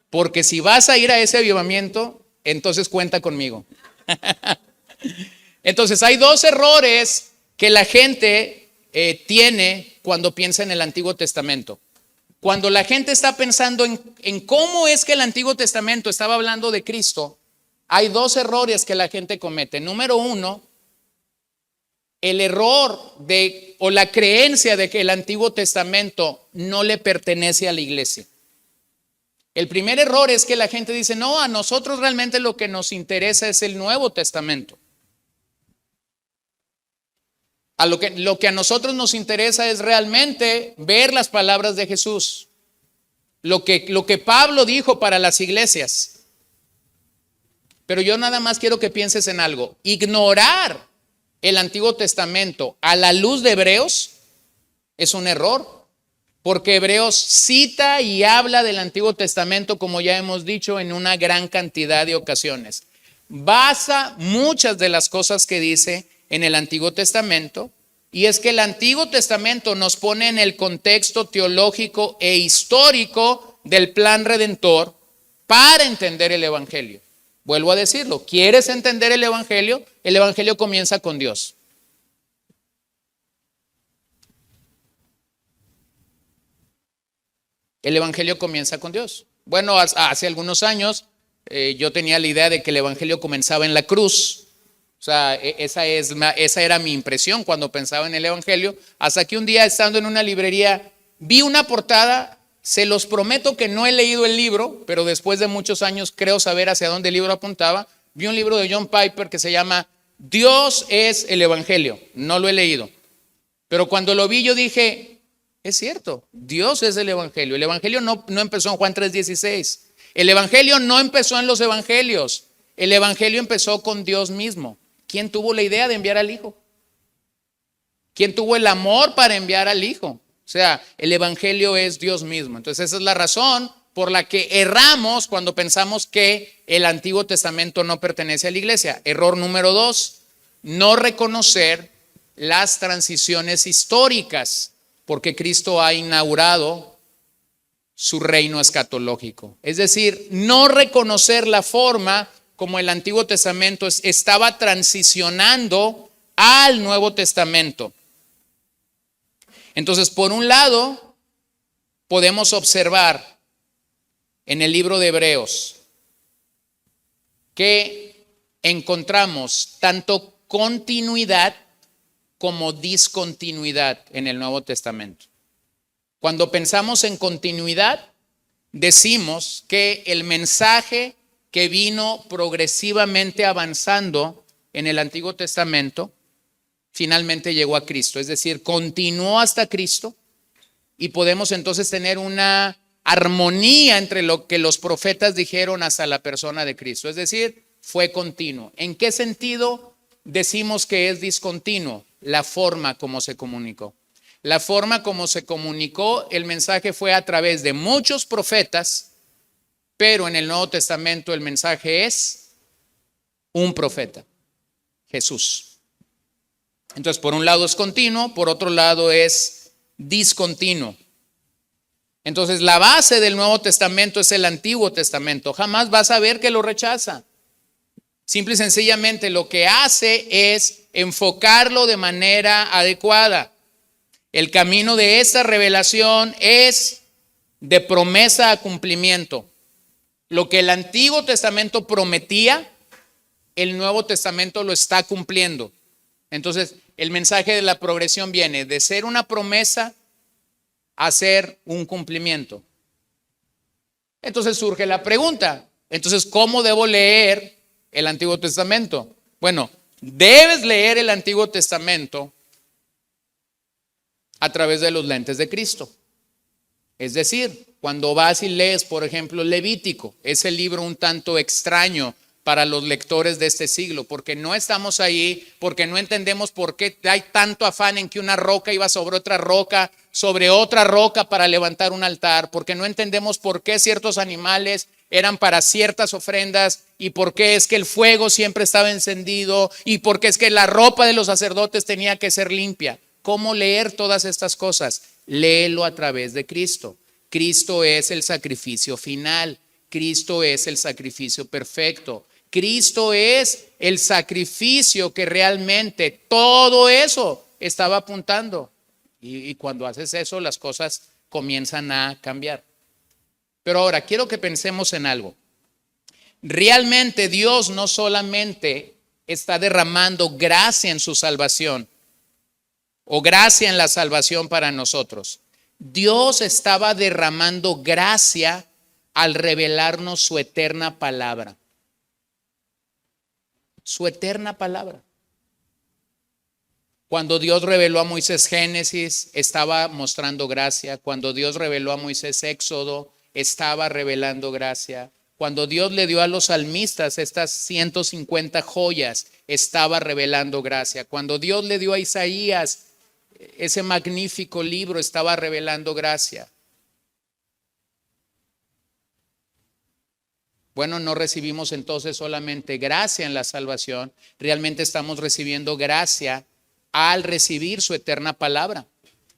porque si vas a ir a ese avivamiento, entonces cuenta conmigo. Entonces hay 2 errores que la gente tiene cuando piensa en el Antiguo Testamento. Cuando la gente está pensando en cómo es que el Antiguo Testamento estaba hablando de Cristo, hay 2 errores que la gente comete. Número 1, el error o la creencia de que el Antiguo Testamento no le pertenece a la iglesia. El primer error es que la gente dice: no, a nosotros realmente lo que nos interesa es el Nuevo Testamento. Lo que a nosotros nos interesa es realmente ver las palabras de Jesús, lo que Pablo dijo para las iglesias. Pero yo nada más quiero que pienses en algo: ignorar el Antiguo Testamento a la luz de Hebreos es un error, porque Hebreos cita y habla del Antiguo Testamento, como ya hemos dicho, en una gran cantidad de ocasiones. Basa muchas de las cosas que dice en el Antiguo Testamento, y es que el Antiguo Testamento nos pone en el contexto teológico e histórico del plan redentor para entender el Evangelio. Vuelvo a decirlo: ¿quieres entender el Evangelio? El Evangelio comienza con Dios. El Evangelio comienza con Dios. Bueno, hace algunos años yo tenía la idea de que el Evangelio comenzaba en la cruz. O sea, esa era mi impresión cuando pensaba en el Evangelio, hasta que un día, estando en una librería, vi una portada. Se los prometo que no he leído el libro, pero después de muchos años creo saber hacia dónde el libro apuntaba. Vi un libro de John Piper que se llama Dios es el Evangelio. No lo he leído, Pero cuando lo vi yo dije, es cierto, Dios es el Evangelio. El Evangelio no empezó en Juan 3:16. El Evangelio no empezó en los Evangelios. El Evangelio empezó con Dios mismo. ¿Quién tuvo la idea de enviar al Hijo? ¿Quién tuvo el amor para enviar al Hijo? O sea, el Evangelio es Dios mismo. Entonces esa es la razón por la que erramos cuando pensamos que el Antiguo Testamento no pertenece a la iglesia. Error número 2, no reconocer las transiciones históricas, porque Cristo ha inaugurado su reino escatológico. Es decir, no reconocer la forma como el Antiguo Testamento estaba transicionando al Nuevo Testamento. Entonces, por un lado, podemos observar en el libro de Hebreos que encontramos tanto continuidad como discontinuidad en el Nuevo Testamento. Cuando pensamos en continuidad, decimos que el mensaje que vino progresivamente avanzando en el Antiguo Testamento finalmente llegó a Cristo, es decir, continuó hasta Cristo, y podemos entonces tener una armonía entre lo que los profetas dijeron hasta la persona de Cristo, es decir, fue continuo. ¿En qué sentido decimos que es discontinuo? La forma como se comunicó. La forma como se comunicó el mensaje fue a través de muchos profetas, pero en el Nuevo Testamento el mensaje es un profeta, Jesús. Entonces, por un lado es continuo, por otro lado es discontinuo. Entonces, la base del Nuevo Testamento es el Antiguo Testamento. Jamás vas a ver que lo rechaza. Simple y sencillamente lo que hace es enfocarlo de manera adecuada. El camino de esta revelación es de promesa a cumplimiento. Lo que el Antiguo Testamento prometía, el Nuevo Testamento lo está cumpliendo. Entonces, el mensaje de la progresión viene de ser una promesa a ser un cumplimiento. Entonces surge la pregunta, entonces, ¿cómo debo leer el Antiguo Testamento? Bueno, debes leer el Antiguo Testamento a través de los lentes de Cristo. Es decir, cuando vas y lees, por ejemplo, Levítico, ese libro un tanto extraño para los lectores de este siglo, porque no estamos ahí, porque no entendemos por qué hay tanto afán en que una roca iba sobre otra roca para levantar un altar, porque no entendemos por qué ciertos animales eran para ciertas ofrendas, y por qué es que el fuego siempre estaba encendido, y por qué es que la ropa de los sacerdotes tenía que ser limpia. ¿Cómo leer todas estas cosas? Léelo a través de Cristo. Cristo es el sacrificio final. Cristo es el sacrificio perfecto. Cristo es el sacrificio que realmente todo eso estaba apuntando. Y cuando haces eso, las cosas comienzan a cambiar. Pero ahora quiero que pensemos en algo. Realmente Dios no solamente está derramando gracia en su salvación o gracia en la salvación para nosotros. Dios estaba derramando gracia al revelarnos su eterna palabra. Su eterna palabra. Cuando Dios reveló a Moisés Génesis, estaba mostrando gracia. Cuando Dios reveló a Moisés Éxodo, estaba revelando gracia. Cuando Dios le dio a los salmistas estas 150 joyas, estaba revelando gracia. Cuando Dios le dio a Isaías ese magnífico libro, estaba revelando gracia. Bueno, no recibimos entonces solamente gracia en la salvación, realmente estamos recibiendo gracia al recibir su eterna palabra.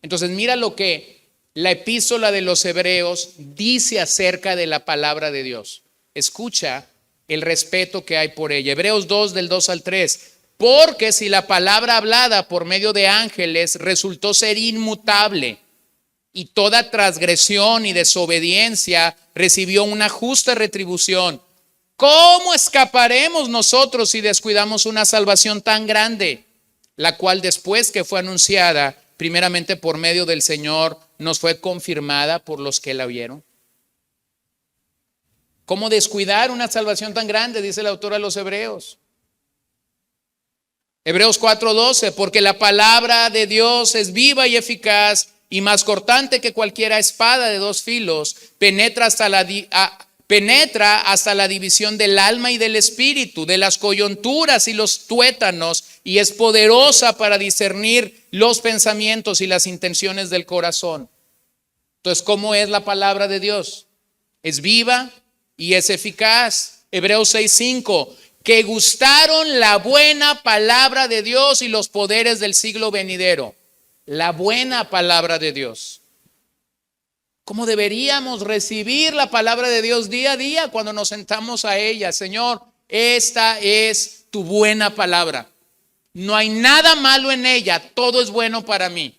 Entonces, mira lo que la epístola de los Hebreos dice acerca de la palabra de Dios. Escucha el respeto que hay por ella. Hebreos 2, del 2 al 3. Porque si la palabra hablada por medio de ángeles resultó ser inmutable, y toda transgresión y desobediencia recibió una justa retribución, ¿cómo escaparemos nosotros si descuidamos una salvación tan grande, la cual después que fue anunciada primeramente por medio del Señor, nos fue confirmada por los que la oyeron? ¿Cómo descuidar una salvación tan grande? Dice el autor a los Hebreos. Hebreos 4:12, porque la palabra de Dios es viva y eficaz y más cortante que cualquiera espada de dos filos, penetra hasta la división del alma y del espíritu, de las coyunturas y los tuétanos, y es poderosa para discernir los pensamientos y las intenciones del corazón. Entonces, ¿cómo es la palabra de Dios? Es viva y es eficaz. Hebreos 6:5, que gustaron la buena palabra de Dios y los poderes del siglo venidero. La buena palabra de Dios. ¿Cómo deberíamos recibir la palabra de Dios día a día cuando nos sentamos a ella? Señor, esta es tu buena palabra. No hay nada malo en ella, todo es bueno para mí.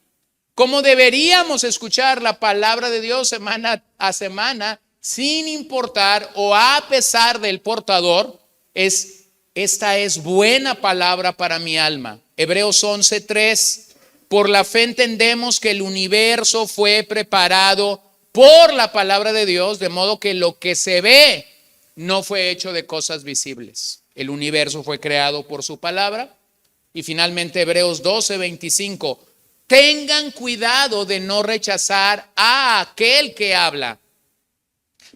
¿Cómo deberíamos escuchar la palabra de Dios semana a semana, sin importar o a pesar del portador? Esta es buena palabra para mi alma. Hebreos 11:3. Por la fe entendemos que el universo fue preparado por la palabra de Dios, de modo que lo que se ve no fue hecho de cosas visibles. El universo fue creado por su palabra. Y finalmente Hebreos 12:25. Tengan cuidado de no rechazar a aquel que habla,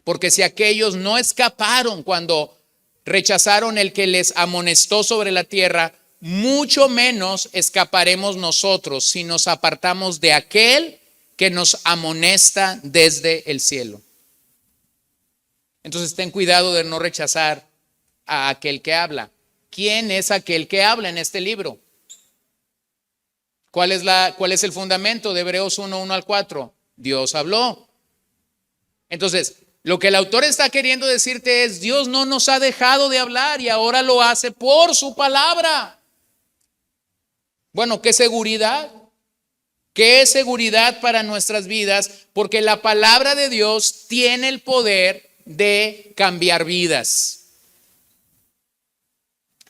porque si aquellos no escaparon cuando rechazaron el que les amonestó sobre la tierra, mucho menos escaparemos nosotros si nos apartamos de aquel que nos amonesta desde el cielo. Entonces ten cuidado de no rechazar a aquel que habla. ¿Quién es aquel que habla en este libro? ¿Cuál es el fundamento de Hebreos 1:1-4? Dios habló. Entonces, lo que el autor está queriendo decirte es: Dios no nos ha dejado de hablar y ahora lo hace por su palabra. Bueno, qué seguridad para nuestras vidas, porque la palabra de Dios tiene el poder de cambiar vidas.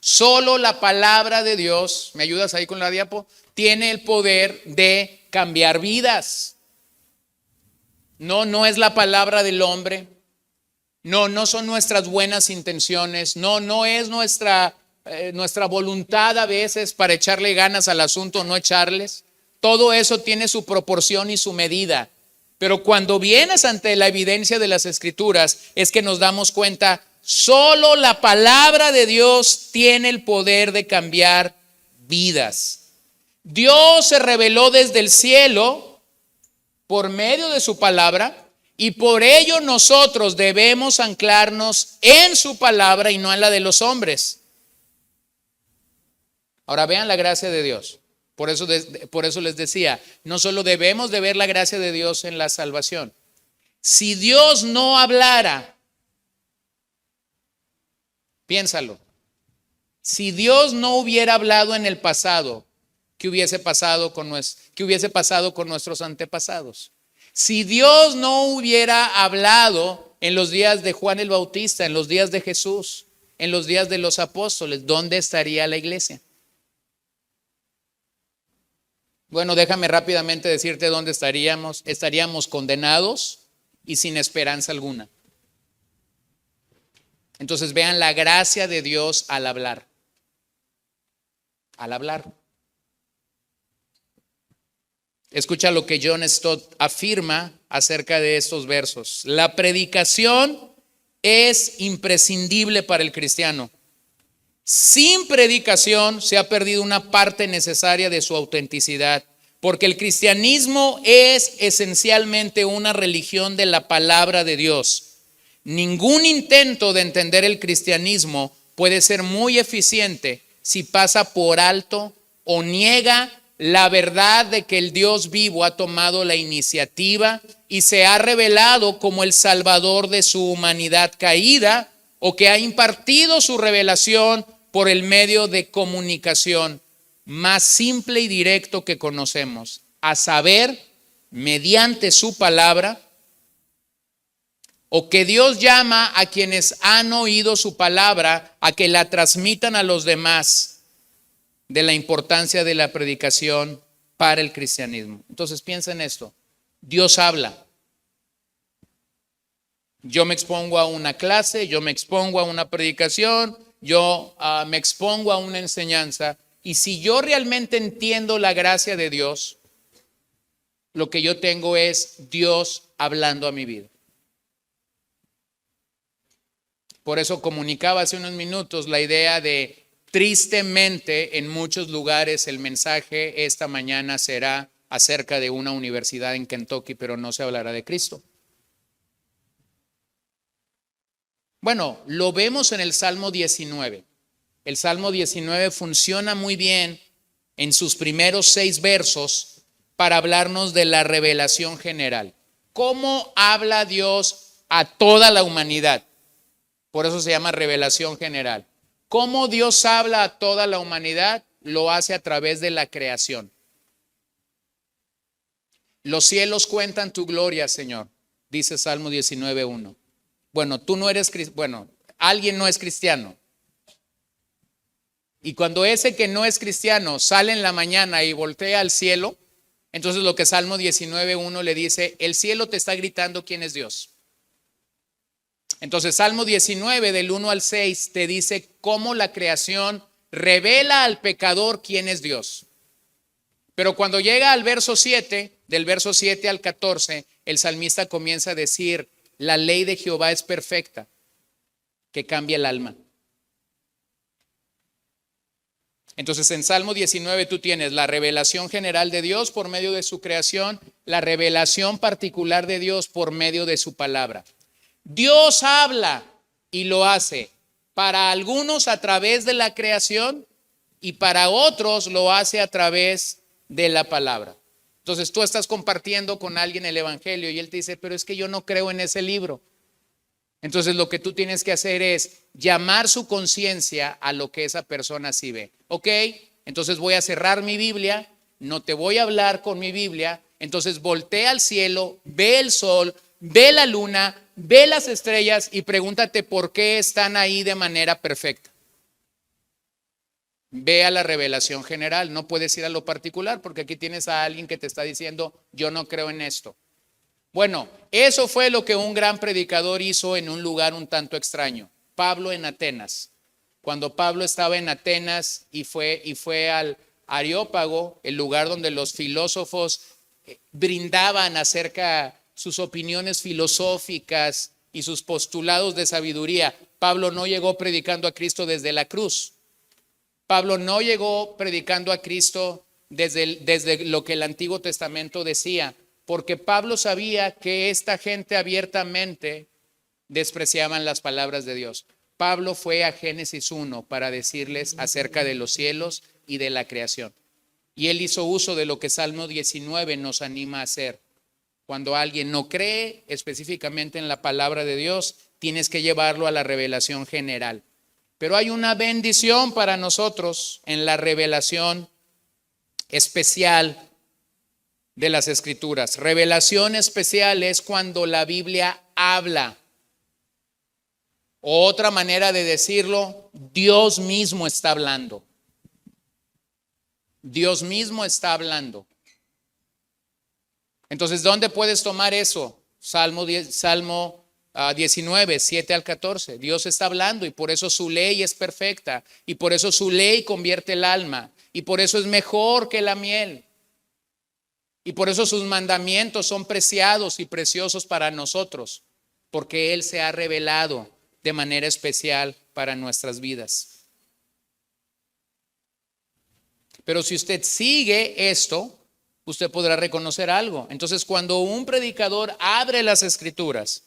Solo la palabra de Dios, ¿me ayudas ahí con la diapo? Tiene el poder de cambiar vidas. No es la palabra del hombre. No son nuestras buenas intenciones. No es nuestra voluntad a veces para echarle ganas al asunto o no echarles. Todo eso tiene su proporción y su medida. Pero cuando vienes ante la evidencia de las Escrituras, es que nos damos cuenta, solo la palabra de Dios tiene el poder de cambiar vidas. Dios se reveló desde el cielo por medio de su palabra, y por ello nosotros debemos anclarnos en su palabra y no en la de los hombres. Ahora vean la gracia de Dios. Por eso les decía, no solo debemos de ver la gracia de Dios en la salvación. Si Dios no hablara, piénsalo, si Dios no hubiera hablado en el pasado, ¿qué hubiese pasado con nuestros antepasados? Si Dios no hubiera hablado en los días de Juan el Bautista, en los días de Jesús, en los días de los apóstoles, ¿dónde estaría la iglesia? Bueno, déjame rápidamente decirte dónde estaríamos. Estaríamos condenados y sin esperanza alguna. Entonces vean la gracia de Dios al hablar. Al hablar. Escucha lo que John Stott afirma acerca de estos versos. La predicación es imprescindible para el cristiano. Sin predicación se ha perdido una parte necesaria de su autenticidad, porque el cristianismo es esencialmente una religión de la palabra de Dios. Ningún intento de entender el cristianismo puede ser muy eficiente si pasa por alto o niega la verdad de que el Dios vivo ha tomado la iniciativa y se ha revelado como el Salvador de su humanidad caída, o que ha impartido su revelación por el medio de comunicación más simple y directo que conocemos, a saber, mediante su palabra, o que Dios llama a quienes han oído su palabra a que la transmitan a los demás, de la importancia de la predicación para el cristianismo. Entonces piensa en esto: Dios habla. Yo me expongo a una clase, yo me expongo a una predicación, yo me expongo a una enseñanza, Y si yo realmente entiendo la gracia de Dios, lo que yo tengo es Dios hablando a mi vida. Por eso comunicaba hace unos minutos la idea de, tristemente, en muchos lugares el mensaje esta mañana será acerca de una universidad en Kentucky, pero no se hablará de Cristo. Bueno, lo vemos en el Salmo 19. El Salmo 19 funciona muy bien en sus primeros 6 versos para hablarnos de la revelación general. ¿Cómo habla Dios a toda la humanidad? Por eso se llama revelación general. ¿Cómo Dios habla a toda la humanidad? Lo hace a través de la creación. Los cielos cuentan tu gloria, Señor, dice Salmo 19:1. Bueno, tú no eres cristiano. Bueno, alguien no es cristiano. Y cuando ese que no es cristiano sale en la mañana y voltea al cielo, entonces lo que Salmo 19:1 le dice, el cielo te está gritando quién es Dios. Entonces Salmo 19 del 1 al 6 te dice cómo la creación revela al pecador quién es Dios. Pero cuando llega al verso 7, del verso 7 al 14, el salmista comienza a decir, la ley de Jehová es perfecta, que cambia el alma. Entonces en Salmo 19 tú tienes la revelación general de Dios por medio de su creación, la revelación particular de Dios por medio de su palabra. Dios habla y lo hace para algunos a través de la creación y para otros lo hace a través de la palabra. Entonces tú estás compartiendo con alguien el evangelio y él te dice, pero es que yo no creo en ese libro. Entonces lo que tú tienes que hacer es llamar su conciencia a lo que esa persona sí ve. Ok, entonces voy a cerrar mi Biblia, no te voy a hablar con mi Biblia, entonces voltea al cielo, ve el sol, ve la luna, ve las estrellas y pregúntate por qué están ahí de manera perfecta. Ve a la revelación general, no puedes ir a lo particular porque aquí tienes a alguien que te está diciendo, yo no creo en esto. Bueno, eso fue lo que un gran predicador hizo en un lugar un tanto extraño, Pablo en Atenas. Cuando Pablo estaba en Atenas y fue al Areópago, el lugar donde los filósofos brindaban acerca sus opiniones filosóficas y sus postulados de sabiduría, Pablo no llegó predicando a Cristo desde la cruz. Pablo no llegó predicando a Cristo desde lo que el Antiguo Testamento decía, porque Pablo sabía que esta gente abiertamente despreciaban las palabras de Dios. Pablo fue a Génesis 1 para decirles acerca de los cielos y de la creación. Y él hizo uso de lo que Salmo 19 nos anima a hacer. Cuando alguien no cree específicamente en la palabra de Dios, tienes que llevarlo a la revelación general. Pero hay una bendición para nosotros en la revelación especial de las Escrituras. Revelación especial es cuando la Biblia habla. Otra manera de decirlo, Dios mismo está hablando. Dios mismo está hablando. Entonces, ¿dónde puedes tomar eso? Salmo 19, 7 al 14. Dios está hablando y por eso su ley es perfecta y por eso su ley convierte el alma y por eso es mejor que la miel y por eso sus mandamientos son preciados y preciosos para nosotros, porque Él se ha revelado de manera especial para nuestras vidas. Pero si usted sigue esto, usted podrá reconocer algo. Entonces, cuando un predicador abre las Escrituras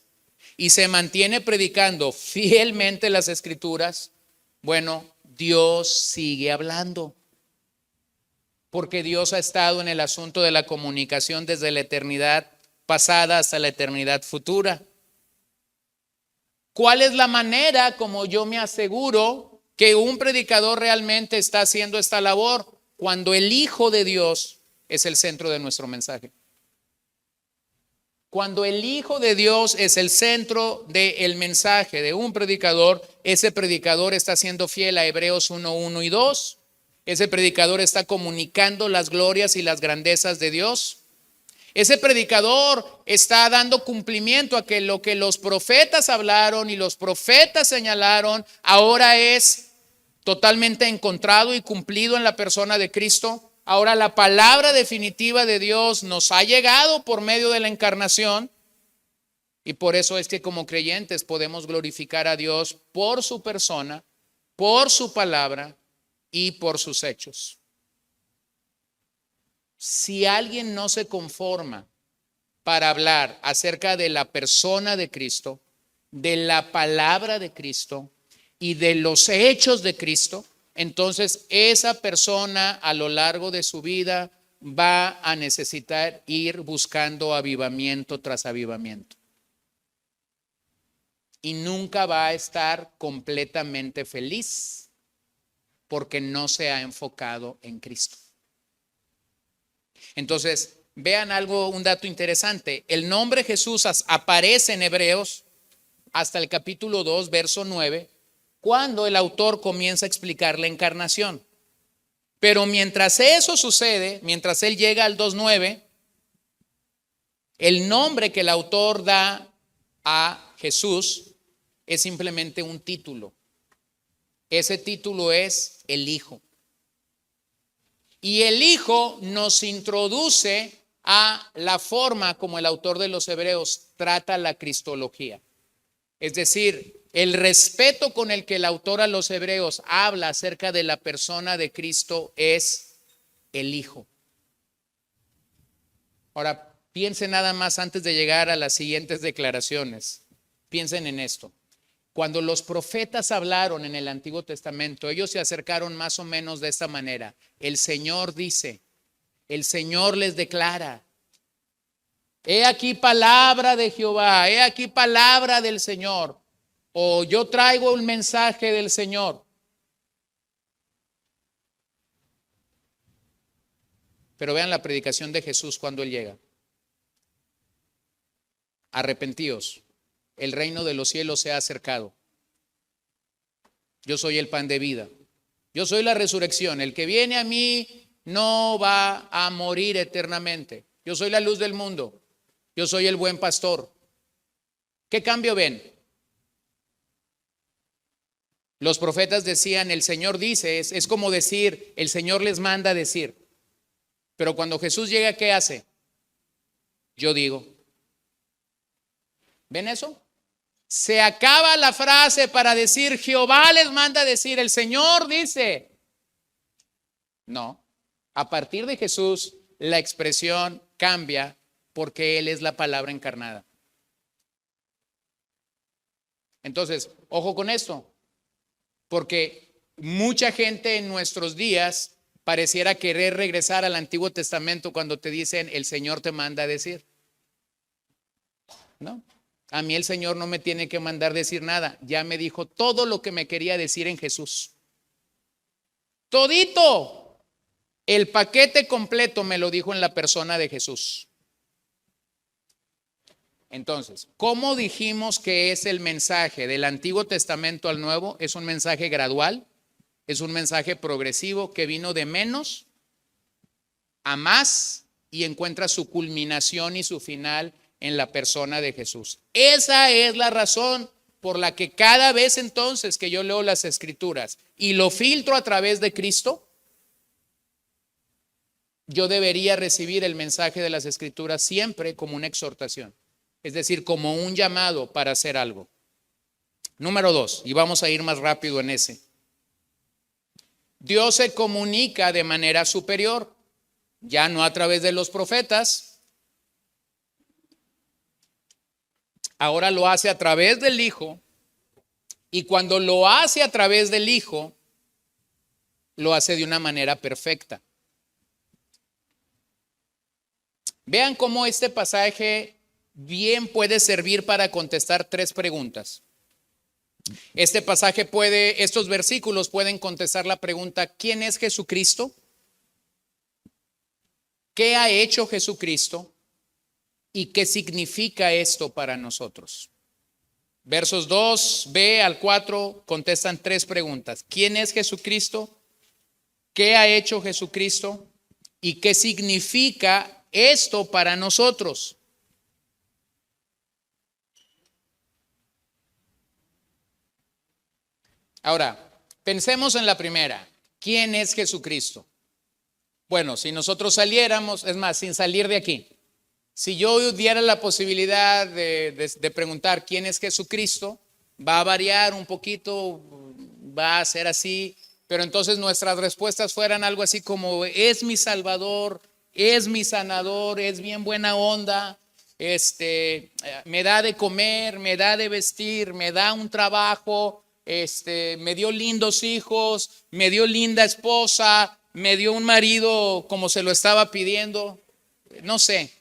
y se mantiene predicando fielmente las Escrituras, bueno, Dios sigue hablando. Porque Dios ha estado en el asunto de la comunicación desde la eternidad pasada hasta la eternidad futura. ¿Cuál es la manera como yo me aseguro que un predicador realmente está haciendo esta labor? Cuando el Hijo de Dios es el centro de nuestro mensaje. Cuando el Hijo de Dios es el centro del mensaje de un predicador, ese predicador está siendo fiel a Hebreos 1, 1 y 2. Ese predicador está comunicando las glorias y las grandezas de Dios. Ese predicador está dando cumplimiento a que lo que los profetas hablaron y los profetas señalaron ahora es totalmente encontrado y cumplido en la persona de Cristo. Ahora la palabra definitiva de Dios nos ha llegado por medio de la encarnación, y por eso es que como creyentes podemos glorificar a Dios por su persona, por su palabra y por sus hechos. Si alguien no se conforma para hablar acerca de la persona de Cristo, de la palabra de Cristo y de los hechos de Cristo, entonces esa persona a lo largo de su vida va a necesitar ir buscando avivamiento tras avivamiento. Y nunca va a estar completamente feliz porque no se ha enfocado en Cristo. Entonces, vean un dato interesante. El nombre Jesús aparece en Hebreos hasta el capítulo 2, verso 9, cuando el autor comienza a explicar la encarnación. Pero mientras eso sucede, mientras él llega al 2:9, el nombre que el autor da a Jesús es simplemente un título. Ese título es el Hijo. Y el Hijo nos introduce a la forma como el autor de los Hebreos trata la cristología. Es decir, el respeto con el que el autor a los Hebreos habla acerca de la persona de Cristo es el Hijo. Ahora, piensen nada más antes de llegar a las siguientes declaraciones. Piensen en esto. Cuando los profetas hablaron en el Antiguo Testamento, ellos se acercaron más o menos de esta manera. El Señor dice, el Señor les declara, he aquí palabra de Jehová, he aquí palabra del Señor, o yo traigo un mensaje del Señor. Pero vean la predicación de Jesús cuando Él llega. Arrepentíos, el reino de los cielos se ha acercado. Yo soy el pan de vida. Yo soy la resurrección. El que viene a mí no va a morir eternamente. Yo soy la luz del mundo. Yo soy el buen pastor. ¿Qué cambio ven? Los profetas decían, el Señor dice, es como decir, el Señor les manda a decir. Pero cuando Jesús llega, ¿qué hace? Yo digo. ¿Ven eso? Se acaba la frase para decir, Jehová les manda a decir, el Señor dice. No, a partir de Jesús la expresión cambia porque Él es la palabra encarnada. Entonces, ojo con esto, porque mucha gente en nuestros días pareciera querer regresar al Antiguo Testamento cuando te dicen, el Señor te manda a decir. ¿No? A mí el Señor no me tiene que mandar decir nada. Ya me dijo todo lo que me quería decir en Jesús. Todito. El paquete completo me lo dijo en la persona de Jesús. Entonces, ¿cómo dijimos que es el mensaje del Antiguo Testamento al Nuevo? Es un mensaje gradual, es un mensaje progresivo que vino de menos a más y encuentra su culminación y su final en la persona de Jesús. Esa es la razón por la que cada vez entonces que yo leo las Escrituras y lo filtro a través de Cristo, yo debería recibir el mensaje de las Escrituras siempre como una exhortación, es decir, como un llamado para hacer algo. Número 2, y vamos a ir más rápido en ese. Dios se comunica de manera superior, ya no a través de los profetas. Ahora lo hace a través del Hijo, y cuando lo hace a través del Hijo, lo hace de una manera perfecta. Vean cómo este pasaje bien puede servir para contestar 3 preguntas. Este pasaje estos versículos pueden contestar la pregunta, ¿quién es Jesucristo? ¿Qué ha hecho Jesucristo? ¿Y qué significa esto para nosotros? Versos 2b al 4 contestan 3 preguntas. ¿Quién es Jesucristo? ¿Qué ha hecho Jesucristo? ¿Y qué significa esto para nosotros? Ahora, Pensemos en la primera. ¿Quién es Jesucristo? Bueno, si nosotros saliéramos, es más, sin salir de aquí, si yo diera la posibilidad de preguntar quién es Jesucristo, va a variar un poquito, va a ser así, pero entonces nuestras respuestas fueran algo así como: es mi Salvador, es mi sanador, es bien buena onda, me da de comer, me da de vestir, me da un trabajo, me dio lindos hijos, me dio linda esposa, me dio un marido como se lo estaba pidiendo. No sé,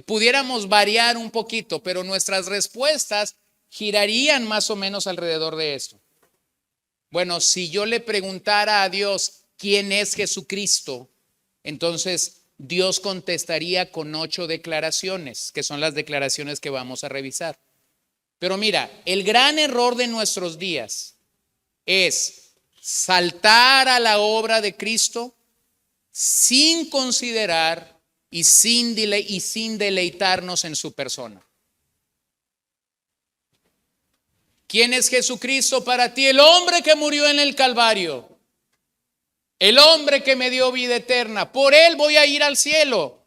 pudiéramos variar un poquito, pero nuestras respuestas girarían más o menos alrededor de esto. Bueno, si yo le preguntara a Dios quién es Jesucristo, entonces Dios contestaría con 8 declaraciones, que son las declaraciones que vamos a revisar. Pero mira, el gran error de nuestros días es saltar a la obra de Cristo sin considerar y sin deleitarnos en su persona. ¿Quién es Jesucristo para ti? El hombre que murió en el Calvario, el hombre que me dio vida eterna. Por él voy a ir al cielo.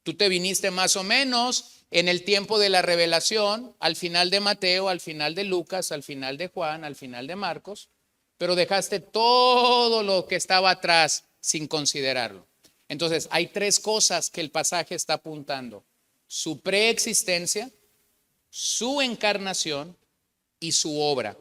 Tú te viniste más o menos en el tiempo de la revelación, al final de Mateo, al final de Lucas, al final de Juan, al final de Marcos, pero dejaste todo lo que estaba atrás sin considerarlo. Entonces, hay 3 cosas que el pasaje está apuntando: su preexistencia, su encarnación y su obra.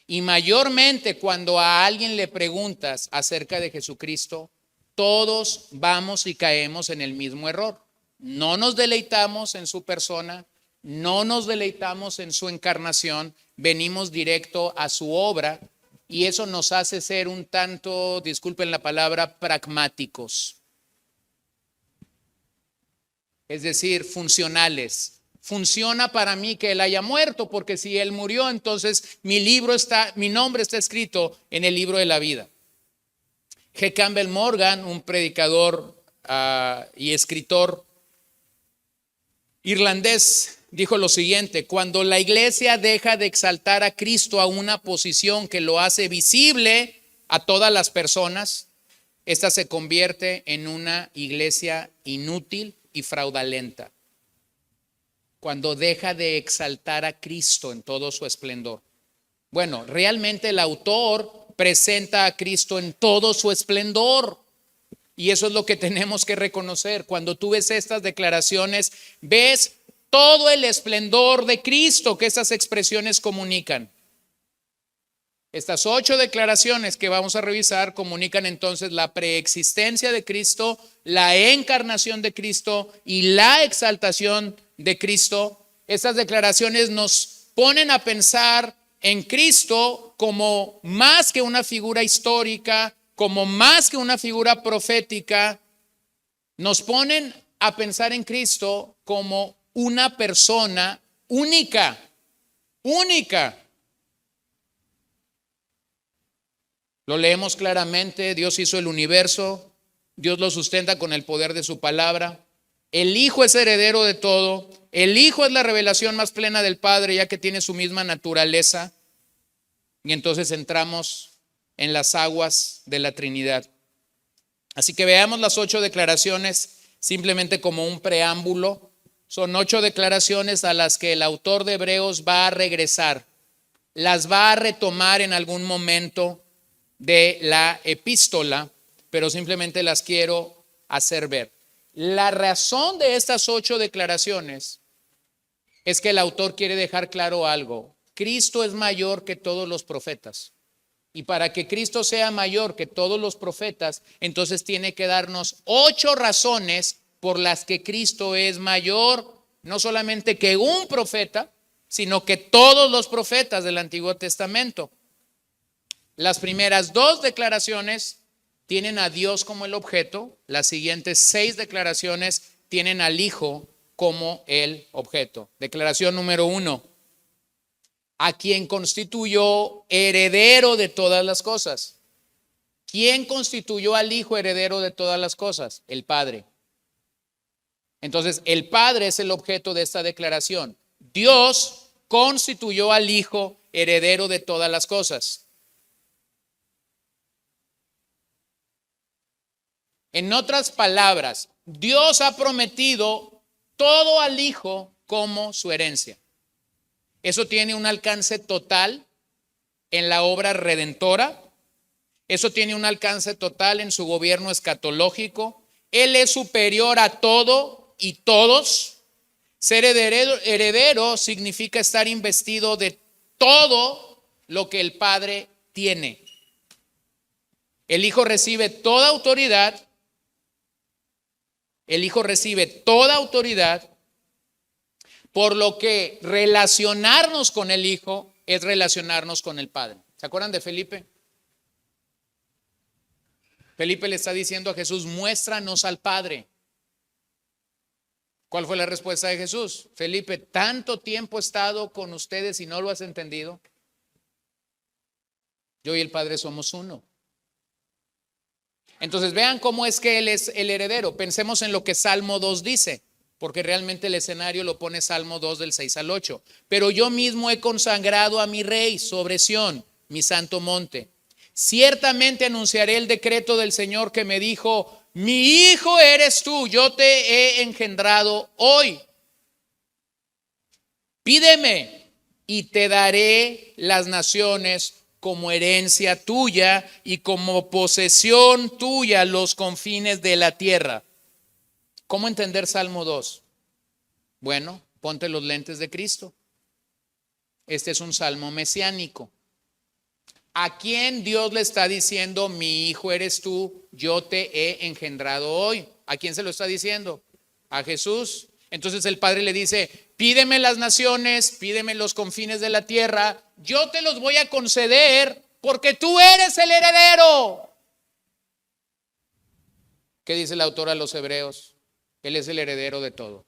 Y mayormente cuando a alguien le preguntas acerca de Jesucristo, todos vamos y caemos en el mismo error. No nos deleitamos en su persona, no nos deleitamos en su encarnación, venimos directo a su obra, y eso nos hace ser un tanto, disculpen la palabra, pragmáticos. Es decir, funcionales. Funciona para mí que él haya muerto, porque si él murió, entonces mi nombre está escrito en el libro de la vida. G. Campbell Morgan, un predicador y escritor irlandés, dijo lo siguiente: cuando la iglesia deja de exaltar a Cristo a una posición que lo hace visible a todas las personas, esta se convierte en una iglesia inútil y fraudulenta. Cuando deja de exaltar a Cristo en todo su esplendor. Bueno, realmente el autor presenta a Cristo en todo su esplendor, y eso es lo que tenemos que reconocer. Cuando tú ves estas declaraciones, ves todo el esplendor de Cristo que estas expresiones comunican. Estas 8 declaraciones que vamos a revisar comunican entonces la preexistencia de Cristo, la encarnación de Cristo y la exaltación de Cristo. Estas declaraciones nos ponen a pensar en Cristo como más que una figura histórica, como más que una figura profética. Nos ponen a pensar en Cristo como una persona única. Lo leemos claramente: Dios hizo el universo, Dios lo sustenta con el poder de su palabra. El Hijo es heredero de todo. El Hijo es la revelación más plena del Padre, ya que tiene su misma naturaleza. Y entonces entramos en las aguas de la Trinidad. Así que veamos las 8 declaraciones simplemente como un preámbulo. Son 8 declaraciones a las que el autor de Hebreos va a regresar. Las va a retomar en algún momento de la epístola, pero simplemente las quiero hacer ver. La razón de estas 8 declaraciones es que el autor quiere dejar claro algo: Cristo es mayor que todos los profetas, y para que Cristo sea mayor que todos los profetas, entonces tiene que darnos 8 razones por las que Cristo es mayor, no solamente que un profeta, sino que todos los profetas del Antiguo Testamento. Las primeras 2 declaraciones tienen a Dios como el objeto. Las siguientes 6 declaraciones tienen al Hijo como el objeto. Declaración número 1: a quien constituyó heredero de todas las cosas. ¿Quién constituyó al Hijo heredero de todas las cosas? El Padre. Entonces, el Padre es el objeto de esta declaración. Dios constituyó al Hijo heredero de todas las cosas. En otras palabras, Dios ha prometido todo al Hijo como su herencia. Eso tiene un alcance total en la obra redentora. Eso tiene un alcance total en su gobierno escatológico. Él es superior a todo y todos. Ser heredero significa estar investido de todo lo que el Padre tiene. El Hijo recibe toda autoridad. El Hijo recibe toda autoridad, por lo que relacionarnos con el Hijo es relacionarnos con el Padre. ¿Se acuerdan de Felipe? Felipe le está diciendo a Jesús, muéstranos al Padre. ¿Cuál fue la respuesta de Jesús? Felipe, tanto tiempo he estado con ustedes y no lo has entendido. Yo y el Padre somos uno. Entonces vean cómo es que Él es el heredero. Pensemos en lo que Salmo 2 dice, porque realmente el escenario lo pone Salmo 2 del 6 al 8. Pero yo mismo he consagrado a mi rey sobre Sión, mi santo monte. Ciertamente anunciaré el decreto del Señor que me dijo, mi hijo eres tú, yo te he engendrado hoy. Pídeme y te daré las naciones como herencia tuya y como posesión tuya los confines de la tierra. ¿Cómo entender Salmo 2? Bueno, ponte los lentes de Cristo. Este es un salmo mesiánico. ¿A quién Dios le está diciendo, mi hijo eres tú, yo te he engendrado hoy? ¿A quién se lo está diciendo? A Jesús. Entonces el Padre le dice, pídeme las naciones, pídeme los confines de la tierra, yo te los voy a conceder porque tú eres el heredero. ¿Qué dice el autor a los Hebreos? Él es el heredero de todo.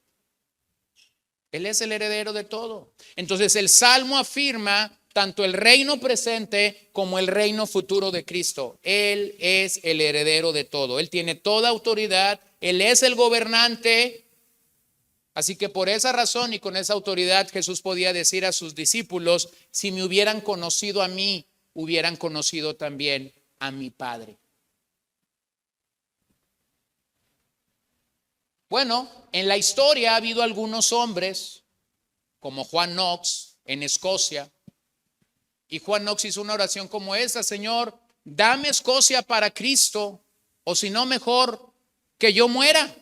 Él es el heredero de todo. Entonces el Salmo afirma tanto el reino presente como el reino futuro de Cristo. Él es el heredero de todo. Él tiene toda autoridad. Él es el gobernante. Así que por esa razón y con esa autoridad Jesús podía decir a sus discípulos, si me hubieran conocido a mí, hubieran conocido también a mi Padre. Bueno, en la historia ha habido algunos hombres, como Juan Knox en Escocia, y Juan Knox hizo una oración como esa, Señor, dame Escocia para Cristo, o si no, mejor que yo muera.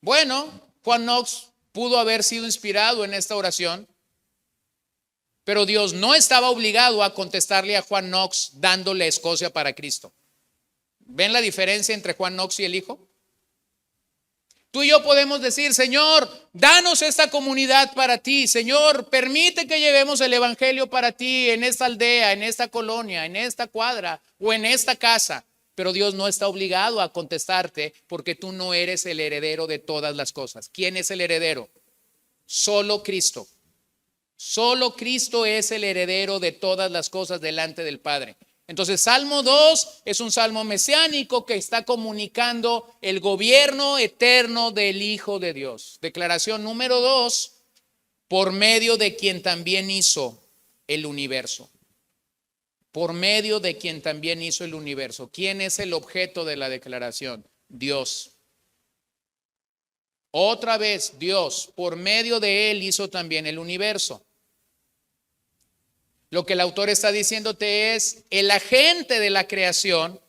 Bueno, Juan Knox pudo haber sido inspirado en esta oración, pero Dios no estaba obligado a contestarle a Juan Knox dándole Escocia para Cristo. ¿Ven la diferencia entre Juan Knox y el Hijo? Tú y yo podemos decir, Señor, danos esta comunidad para ti. Señor, permite que llevemos el evangelio para ti en esta aldea, en esta colonia, en esta cuadra o en esta casa. Pero Dios no está obligado a contestarte porque tú no eres el heredero de todas las cosas. ¿Quién es el heredero? Solo Cristo. Solo Cristo es el heredero de todas las cosas delante del Padre. Entonces, Salmo 2 es un salmo mesiánico que está comunicando el gobierno eterno del Hijo de Dios. Declaración número 2, por medio de quien también hizo el universo. Por medio de quien también hizo el universo. ¿Quién es el objeto de la declaración? Dios. Otra vez, Dios, por medio de Él hizo también el universo. Lo que el autor está diciéndote es, el agente de la creación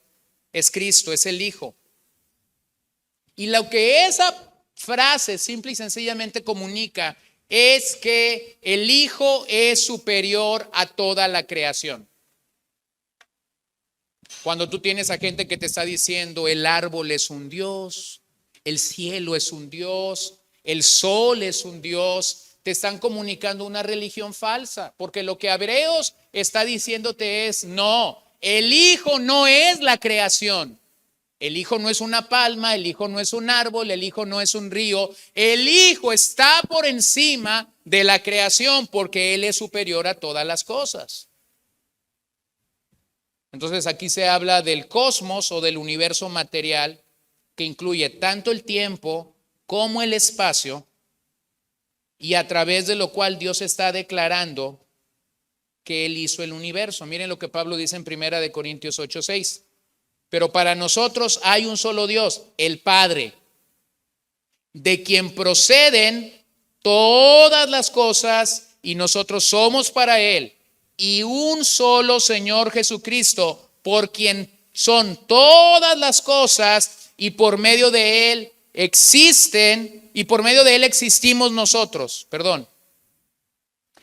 es Cristo, es el Hijo. Y lo que esa frase simple y sencillamente comunica es que el Hijo es superior a toda la creación. Cuando tú tienes a gente que te está diciendo el árbol es un Dios, el cielo es un Dios, el sol es un Dios, te están comunicando una religión falsa, porque lo que Hebreos está diciéndote es, no, el Hijo no es la creación. El Hijo no es una palma, el Hijo no es un árbol, el Hijo no es un río. El Hijo está por encima de la creación porque Él es superior a todas las cosas. Entonces aquí se habla del cosmos o del universo material que incluye tanto el tiempo como el espacio. y a través de lo cual Dios está declarando que Él hizo el universo. Miren lo que Pablo dice en 1 Corintios 8:6. Pero para nosotros hay un solo Dios, el Padre, de quien proceden todas las cosas y nosotros somos para Él, y un solo Señor Jesucristo, por quien son todas las cosas y por medio de Él existen y por medio de Él existimos nosotros.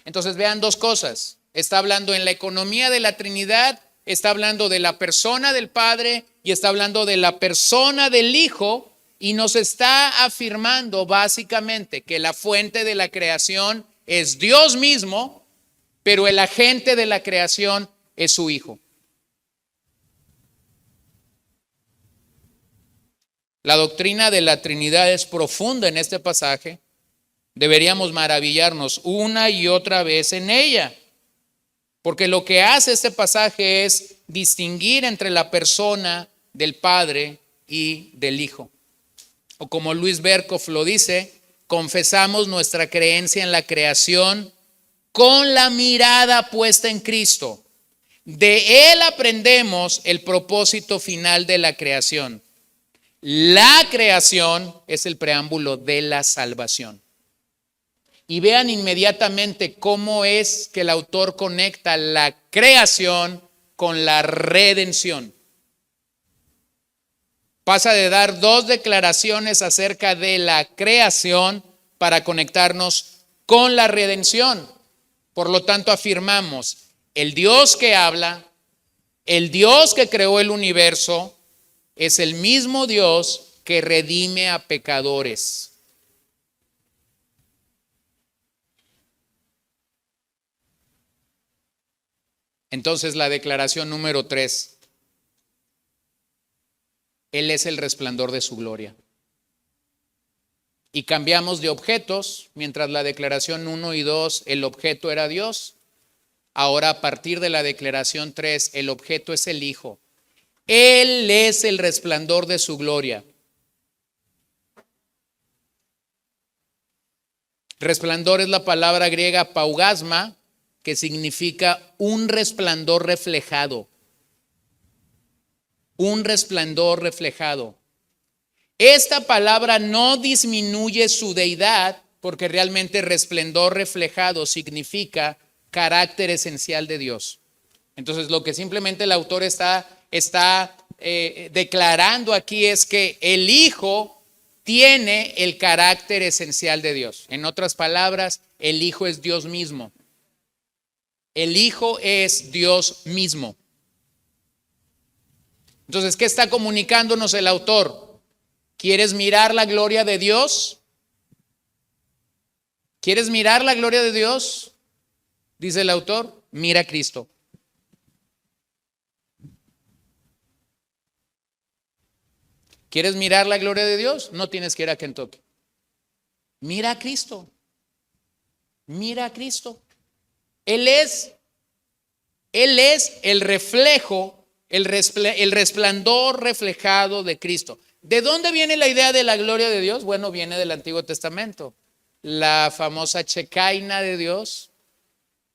Entonces vean dos cosas. Está hablando en la economía de la Trinidad, está hablando de la persona del Padre y está hablando de la persona del Hijo, y nos está afirmando básicamente que la fuente de la creación es Dios mismo, pero el agente de la creación es su Hijo. La doctrina de la Trinidad es profunda en este pasaje. Deberíamos maravillarnos una y otra vez en ella, porque lo que hace este pasaje es distinguir entre la persona del Padre y del Hijo. O como Luis Berkhoff lo dice, confesamos nuestra creencia en la creación con la mirada puesta en Cristo. De Él aprendemos el propósito final de la creación. La creación es el preámbulo de la salvación. Y vean inmediatamente cómo es que el autor conecta la creación con la redención. Pasa de dar dos declaraciones acerca de la creación para conectarnos con la redención. Por lo tanto, afirmamos, el Dios que habla, el Dios que creó el universo, es el mismo Dios que redime a pecadores. Entonces, la declaración número 3. Él es el resplandor de su gloria. Y cambiamos de objetos, mientras la declaración 1 y 2, el objeto era Dios. Ahora, a partir de la declaración 3, el objeto es el Hijo. Él es el resplandor de su gloria. Resplandor es la palabra griega paugasma, que significa un resplandor reflejado. Un resplandor reflejado. Esta palabra no disminuye su deidad, porque realmente resplandor reflejado significa carácter esencial de Dios. Entonces, lo que simplemente el autor está declarando aquí es que el Hijo tiene el carácter esencial de Dios. En otras palabras, el Hijo es Dios mismo. El Hijo es Dios mismo. Entonces, ¿qué está comunicándonos el autor? ¿Quieres mirar la gloria de Dios? ¿Quieres mirar la gloria de Dios? Dice el autor, mira a Cristo. ¿Quieres mirar la gloria de Dios? No tienes que ir a Kentucky. Mira a Cristo. Mira a Cristo. Él es el reflejo, el resplandor reflejado de Cristo. ¿De dónde viene la idea de la gloria de Dios? Bueno, viene del Antiguo Testamento. La famosa Shekinah de Dios,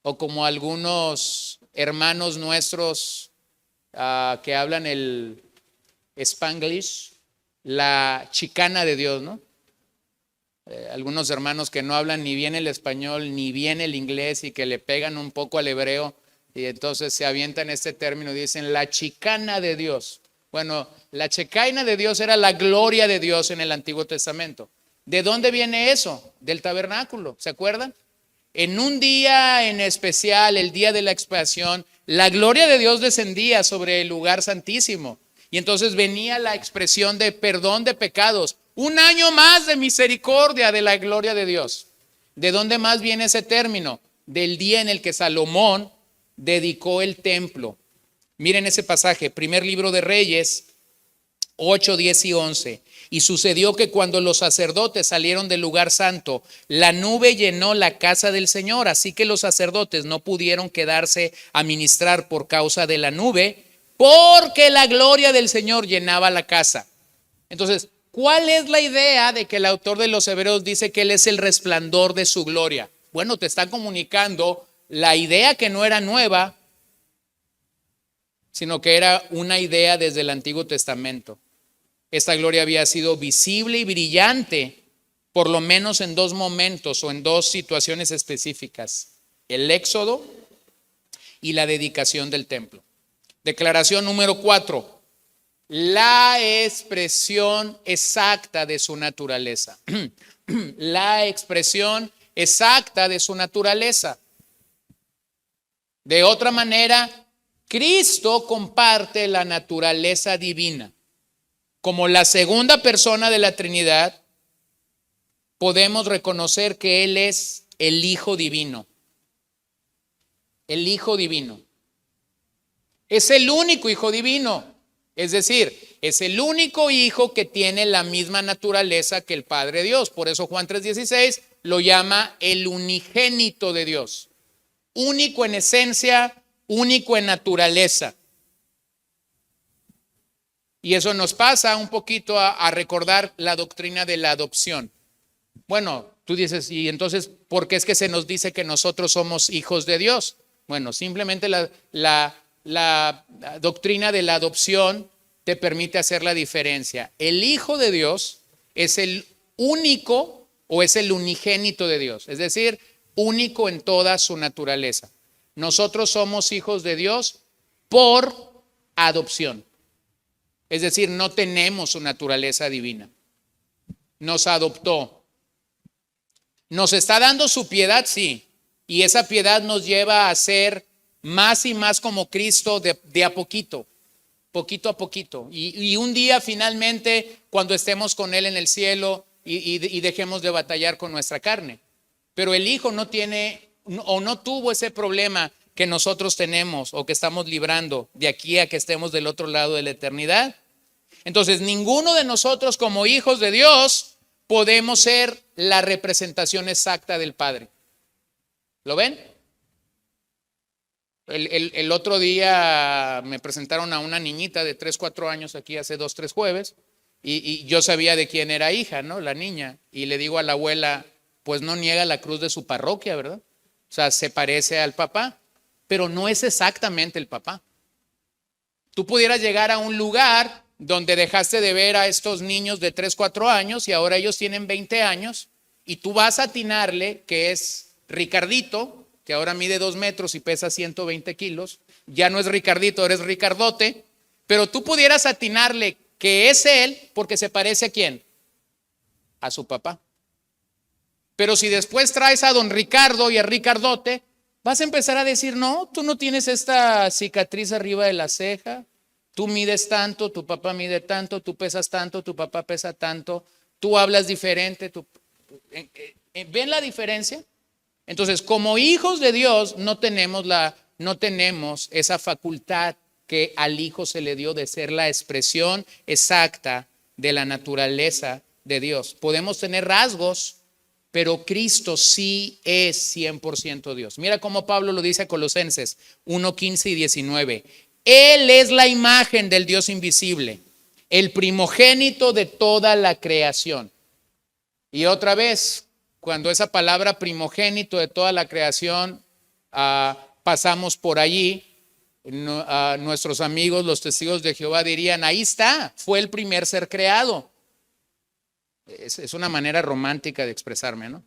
o como algunos hermanos nuestros que hablan el Spanglish, la chicana de Dios, ¿no? Algunos hermanos que no hablan ni bien el español ni bien el inglés y que le pegan un poco al hebreo y entonces se avientan este término y dicen la chicana de Dios. Bueno, la Shekinah de Dios era la gloria de Dios en el Antiguo Testamento. ¿De dónde viene eso? Del tabernáculo, ¿se acuerdan? En un día en especial, el día de la expiación, la gloria de Dios descendía sobre el lugar santísimo y entonces venía la expresión de perdón de pecados. Un año más de misericordia de la gloria de Dios. ¿De dónde más viene ese término? Del día en el que Salomón dedicó el templo. Miren ese pasaje, primer libro de Reyes 8, 10 y 11. Y sucedió que cuando los sacerdotes salieron del lugar santo, la nube llenó la casa del Señor, así que los sacerdotes no pudieron quedarse a ministrar por causa de la nube, porque la gloria del Señor llenaba la casa. Entonces, ¿Cuál es la idea de que el autor de los Hebreos dice que Él es el resplandor de su gloria? Bueno, te está comunicando la idea que no era nueva, sino que era una idea desde el Antiguo Testamento. Esta gloria había sido visible y brillante, por lo menos en dos momentos o en dos situaciones específicas: el Éxodo y la dedicación del templo. Declaración número 4. La expresión exacta de su naturaleza. La expresión exacta de su naturaleza. De otra manera, Cristo comparte la naturaleza divina. Como la segunda persona de la Trinidad, podemos reconocer que Él es el Hijo Divino. El Hijo Divino. Es el único Hijo Divino. Es decir, es el único Hijo que tiene la misma naturaleza que el Padre Dios. Por eso Juan 3:16 lo llama el unigénito de Dios. Único en esencia, único en naturaleza. Y eso nos pasa un poquito a recordar la doctrina de la adopción. Bueno, tú dices, ¿y entonces por qué es que se nos dice que nosotros somos hijos de Dios? Bueno, simplemente la doctrina de la adopción te permite hacer la diferencia. El Hijo de Dios es el único o es el unigénito de Dios, es decir, único en toda su naturaleza. Nosotros somos hijos de Dios por adopción. Es decir, no tenemos su naturaleza divina. Nos adoptó. Nos está dando su piedad, sí. Y esa piedad nos lleva a ser más y más como Cristo de a poquito a poquito. Y un día finalmente, cuando estemos con Él en el cielo y dejemos de batallar con nuestra carne. Pero el Hijo no tiene o no tuvo ese problema que nosotros tenemos o que estamos librando de aquí a que estemos del otro lado de la eternidad. Entonces, ninguno de nosotros como hijos de Dios podemos ser la representación exacta del Padre. ¿Lo ven? El otro día me presentaron a una niñita de 3, 4 años aquí hace 2, 3 jueves y yo sabía de quién era hija, ¿no? La niña. Y le digo a la abuela, pues no niega la cruz de su parroquia, ¿verdad? O sea, se parece al papá, pero no es exactamente el papá. Tú pudieras llegar a un lugar donde dejaste de ver a estos niños de 3, 4 años y ahora ellos tienen 20 años y tú vas a atinarle que es Ricardito, que ahora mide 2 metros y pesa 120 kilos. Ya no es Ricardito, ahora es Ricardote. Pero tú pudieras atinarle que es él porque se parece a ¿quién? A su papá. Pero si después traes a don Ricardo y a Ricardote, vas a empezar a decir, no, tú no tienes esta cicatriz arriba de la ceja. Tú mides tanto, tu papá mide tanto, tú pesas tanto, tu papá pesa tanto, tú hablas diferente. ¿Ven la diferencia? Entonces, como hijos de Dios, no tenemos esa facultad que al Hijo se le dio de ser la expresión exacta de la naturaleza de Dios. Podemos tener rasgos, pero Cristo sí es 100% Dios. Mira cómo Pablo lo dice a Colosenses 1:15 y 19. Él es la imagen del Dios invisible, el primogénito de toda la creación. Y otra vez, cuando esa palabra primogénito de toda la creación pasamos por allí, nuestros amigos, los testigos de Jehová dirían, ahí está, fue el primer ser creado. Es una manera romántica de expresarme, ¿no?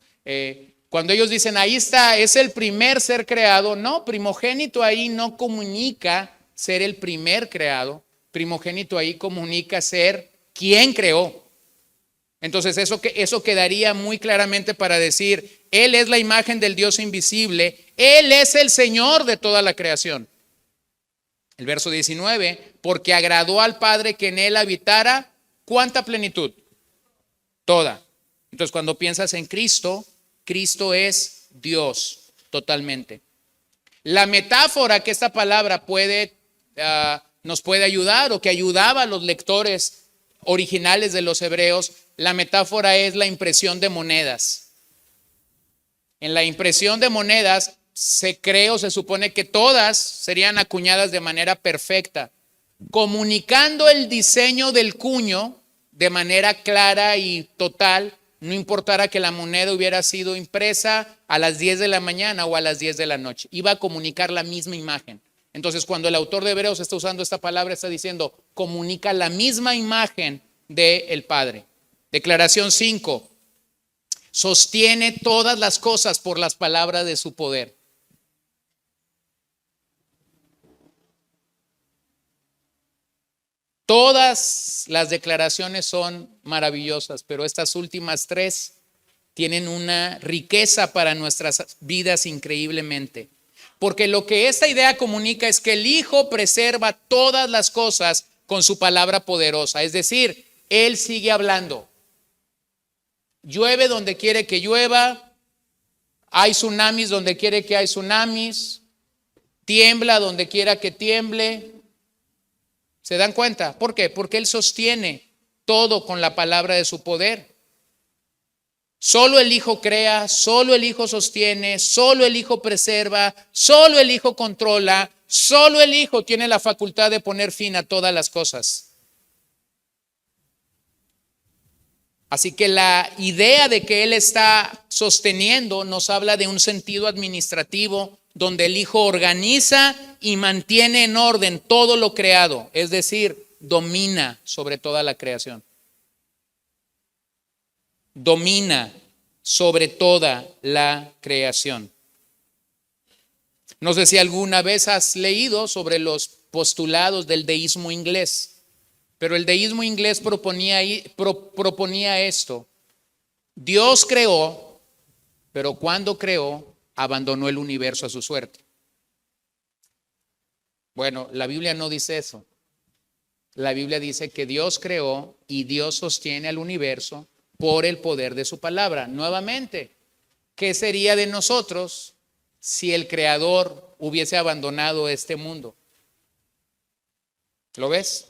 Cuando ellos dicen, ahí está, es el primer ser creado, no, primogénito ahí no comunica ser el primer creado, primogénito ahí comunica ser quien creó. Entonces eso quedaría muy claramente para decir, Él es la imagen del Dios invisible, Él es el Señor de toda la creación. El verso 19, porque agradó al Padre que en Él habitara, ¿cuánta plenitud? Toda. Entonces cuando piensas en Cristo, Cristo es Dios totalmente. La metáfora que esta palabra nos puede ayudar o que ayudaba a los lectores originales de los hebreos, la metáfora es la impresión de monedas. En la impresión de monedas se cree o se supone que todas serían acuñadas de manera perfecta, comunicando el diseño del cuño de manera clara y total, no importara que la moneda hubiera sido impresa a las 10 de la mañana o a las 10 de la noche. Iba a comunicar la misma imagen. Entonces, cuando el autor de Hebreos está usando esta palabra, está diciendo, comunica la misma imagen del Padre. Declaración 5. Sostiene todas las cosas por las palabras de su poder. Todas las declaraciones son maravillosas, pero estas últimas tres tienen una riqueza para nuestras vidas increíblemente. Porque lo que esta idea comunica es que el Hijo preserva todas las cosas con su palabra poderosa. Es decir, Él sigue hablando. Llueve donde quiere que llueva, hay tsunamis donde quiere que hay tsunamis, tiembla donde quiera que tiemble. ¿Se dan cuenta? ¿Por qué? Porque Él sostiene todo con la palabra de su poder. Solo el Hijo crea, solo el Hijo sostiene, solo el Hijo preserva, solo el Hijo controla, solo el Hijo tiene la facultad de poner fin a todas las cosas. Así que la idea de que Él está sosteniendo nos habla de un sentido administrativo donde el Hijo organiza y mantiene en orden todo lo creado, es decir, domina sobre toda la creación. Domina sobre toda la creación. No sé si alguna vez has leído sobre los postulados del deísmo inglés. Pero el deísmo inglés proponía esto. Dios creó, pero cuando creó, abandonó el universo a su suerte. Bueno, la Biblia no dice eso. La Biblia dice que Dios creó y Dios sostiene al universo por el poder de su palabra. Nuevamente, ¿qué sería de nosotros si el Creador hubiese abandonado este mundo? ¿Lo ves?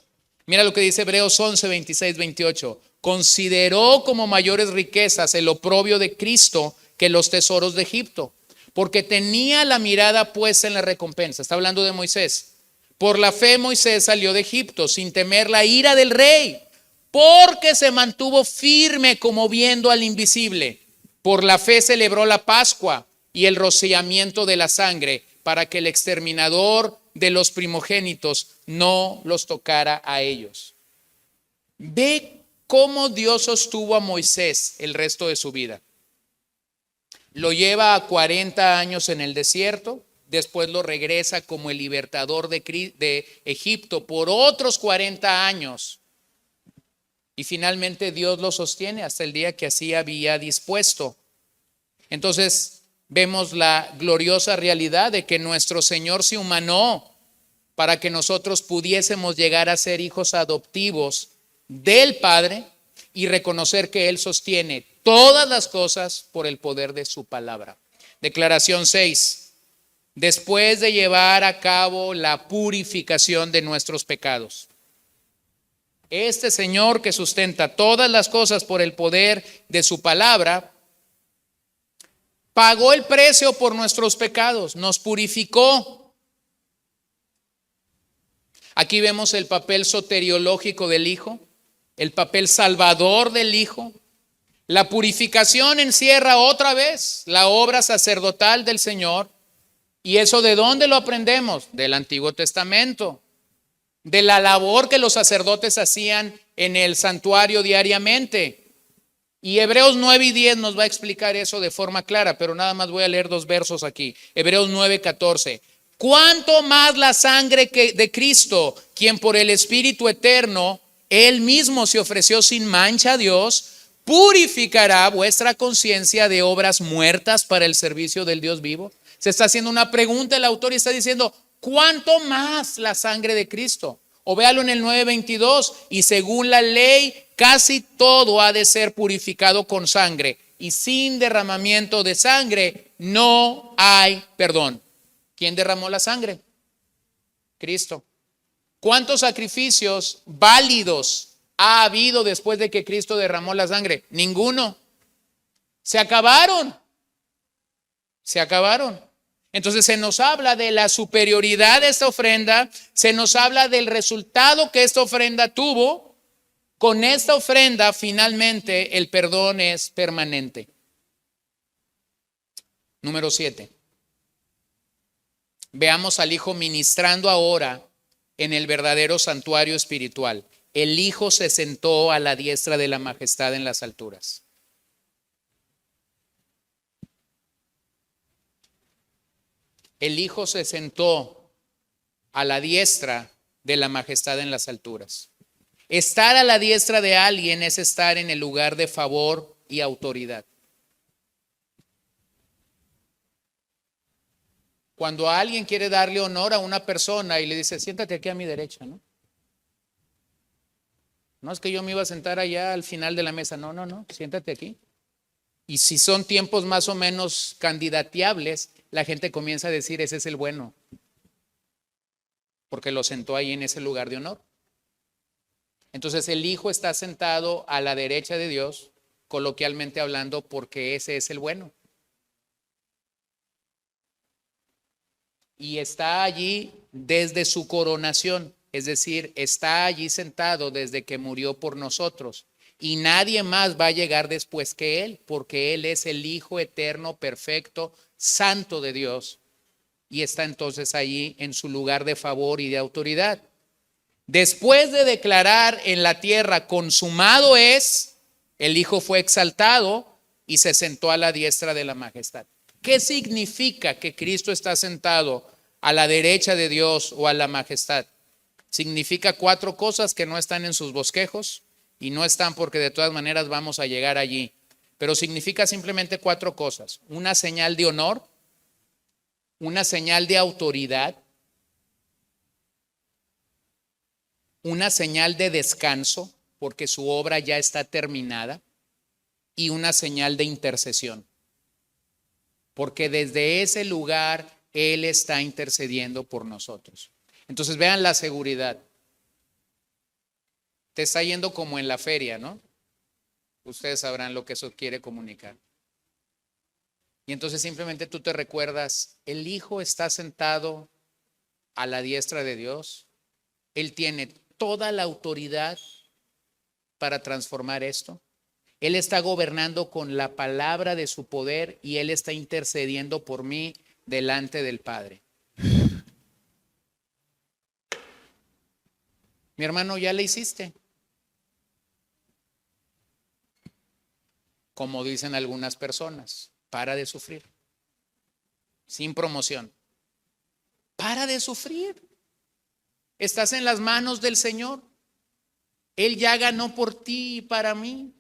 Mira lo que dice Hebreos 11, 26, 28. Consideró como mayores riquezas el oprobio de Cristo que los tesoros de Egipto, porque tenía la mirada puesta en la recompensa. Está hablando de Moisés. Por la fe Moisés salió de Egipto sin temer la ira del rey, porque se mantuvo firme como viendo al invisible. Por la fe celebró la Pascua y el rociamiento de la sangre, para que el exterminador de los primogénitos no los tocara a ellos. Ve cómo Dios sostuvo a Moisés el resto de su vida. Lo lleva a 40 años en el desierto, después lo regresa como el libertador de Egipto por otros 40 años. Y finalmente Dios lo sostiene hasta el día que así había dispuesto. Entonces vemos la gloriosa realidad de que nuestro Señor se humanó para que nosotros pudiésemos llegar a ser hijos adoptivos del Padre y reconocer que Él sostiene todas las cosas por el poder de su palabra. Declaración 6. Después de llevar a cabo la purificación de nuestros pecados. Este Señor que sustenta todas las cosas por el poder de su palabra, pagó el precio por nuestros pecados, nos purificó. Aquí vemos el papel soteriológico del Hijo, el papel salvador del Hijo. La purificación encierra otra vez la obra sacerdotal del Señor. ¿Y eso de dónde lo aprendemos? Del Antiguo Testamento, de la labor que los sacerdotes hacían en el santuario diariamente. Y Hebreos 9 y 10 nos va a explicar eso de forma clara, pero nada más voy a leer 2 versos aquí. Hebreos 9, 14. ¿Cuánto más la sangre de Cristo, quien por el Espíritu eterno, Él mismo se ofreció sin mancha a Dios, purificará vuestra conciencia de obras muertas para el servicio del Dios vivo? Se está haciendo una pregunta el autor y está diciendo, ¿cuánto más la sangre de Cristo? O véalo en el 9:22, y según la ley, casi todo ha de ser purificado con sangre, y sin derramamiento de sangre no hay perdón. ¿Quién derramó la sangre? Cristo. ¿Cuántos sacrificios válidos ha habido después de que Cristo derramó la sangre? Ninguno. Se acabaron. Se acabaron. Entonces se nos habla de la superioridad de esta ofrenda, se nos habla del resultado que esta ofrenda tuvo, Con esta ofrenda, finalmente, el perdón es permanente. Número 7. Veamos al Hijo ministrando ahora en el verdadero santuario espiritual. El Hijo se sentó a la diestra de la majestad en las alturas. El Hijo se sentó a la diestra de la majestad en las alturas. Estar a la diestra de alguien es estar en el lugar de favor y autoridad. Cuando alguien quiere darle honor a una persona y le dice, siéntate aquí a mi derecha, ¿no? No es que yo me iba a sentar allá al final de la mesa, no, siéntate aquí. Y si son tiempos más o menos candidateables, la gente comienza a decir, ese es el bueno, porque lo sentó ahí en ese lugar de honor. Entonces el Hijo está sentado a la derecha de Dios, coloquialmente hablando, porque ese es el bueno. Y está allí desde su coronación, es decir, está allí sentado desde que murió por nosotros. Y nadie más va a llegar después que Él, porque Él es el Hijo eterno, perfecto, santo de Dios. Y está entonces allí en su lugar de favor y de autoridad. Después de declarar en la tierra, consumado es, el Hijo fue exaltado y se sentó a la diestra de la majestad. ¿Qué significa que Cristo está sentado a la derecha de Dios o a la majestad? Significa 4 cosas que no están en sus bosquejos y no están porque de todas maneras vamos a llegar allí. Pero significa simplemente 4 cosas. Una señal de honor, una señal de autoridad, una señal de descanso, porque su obra ya está terminada, y una señal de intercesión, porque desde ese lugar Él está intercediendo por nosotros. Entonces vean la seguridad. Te está yendo como en la feria, ¿no? Ustedes sabrán lo que eso quiere comunicar. Y entonces simplemente tú te recuerdas, el Hijo está sentado a la diestra de Dios. Él tiene toda la autoridad para transformar esto. Él está gobernando con la palabra de su poder y Él está intercediendo por mí delante del Padre. Mi hermano, ya le hiciste. Como dicen algunas personas, para de sufrir. Sin promoción. Para de sufrir. Estás en las manos del Señor. Él ya ganó por ti y para mí.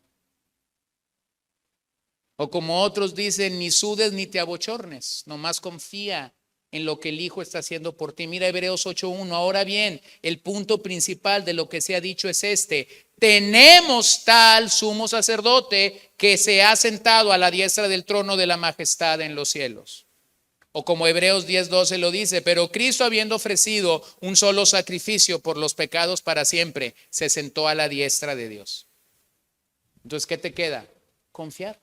O como otros dicen, ni sudes ni te abochornes, nomás confía en lo que el Hijo está haciendo por ti. Mira Hebreos 8:1. Ahora bien, el punto principal de lo que se ha dicho es este: tenemos tal sumo sacerdote que se ha sentado a la diestra del trono de la majestad en los cielos. O como Hebreos 10:12 lo dice, pero Cristo, habiendo ofrecido un solo sacrificio por los pecados para siempre, se sentó a la diestra de Dios. Entonces, ¿qué te queda? Confiar.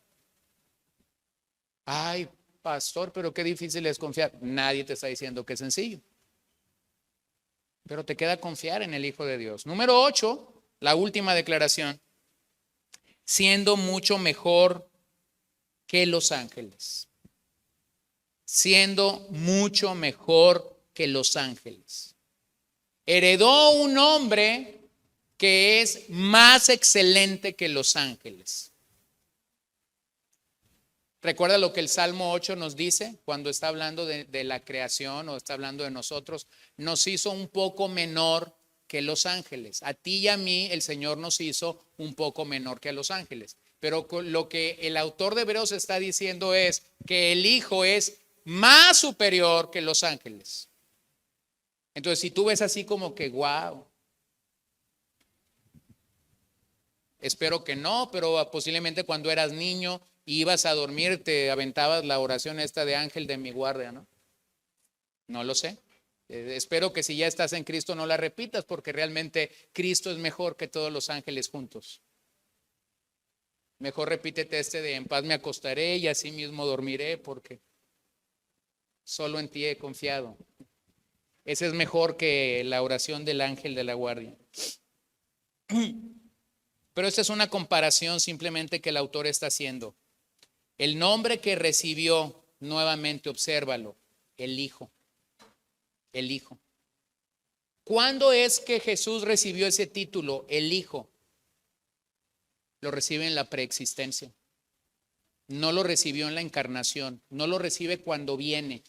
Ay, pastor, pero qué difícil es confiar. Nadie te está diciendo que es sencillo. Pero te queda confiar en el Hijo de Dios. Número 8, la última declaración. Siendo mucho mejor que los ángeles. Siendo mucho mejor que los ángeles. Heredó un hombre que es más excelente que los ángeles. Recuerda lo que el Salmo 8 nos dice cuando está hablando de la creación o está hablando de nosotros. Nos hizo un poco menor que los ángeles. A ti y a mí el Señor nos hizo un poco menor que a los ángeles. Pero lo que el autor de Hebreos está diciendo es que el Hijo es más superior que los ángeles. Entonces, si tú ves así como que wow, espero que no, pero posiblemente cuando eras niño y ibas a dormir te aventabas la oración esta de ángel de mi guardia, ¿no? No lo sé. Espero que si ya estás en Cristo no la repitas, porque realmente Cristo es mejor que todos los ángeles juntos. Mejor repítete este de en paz me acostaré y así mismo dormiré, porque solo en ti he confiado. Ese es mejor que la oración del ángel de la guardia. Pero esta es una comparación simplemente que el autor está haciendo. El nombre que recibió, nuevamente obsérvalo, el Hijo. El Hijo. ¿Cuándo es que Jesús recibió ese título, el Hijo? Lo recibe en la preexistencia. No lo recibió en la encarnación, no lo recibe cuando viene.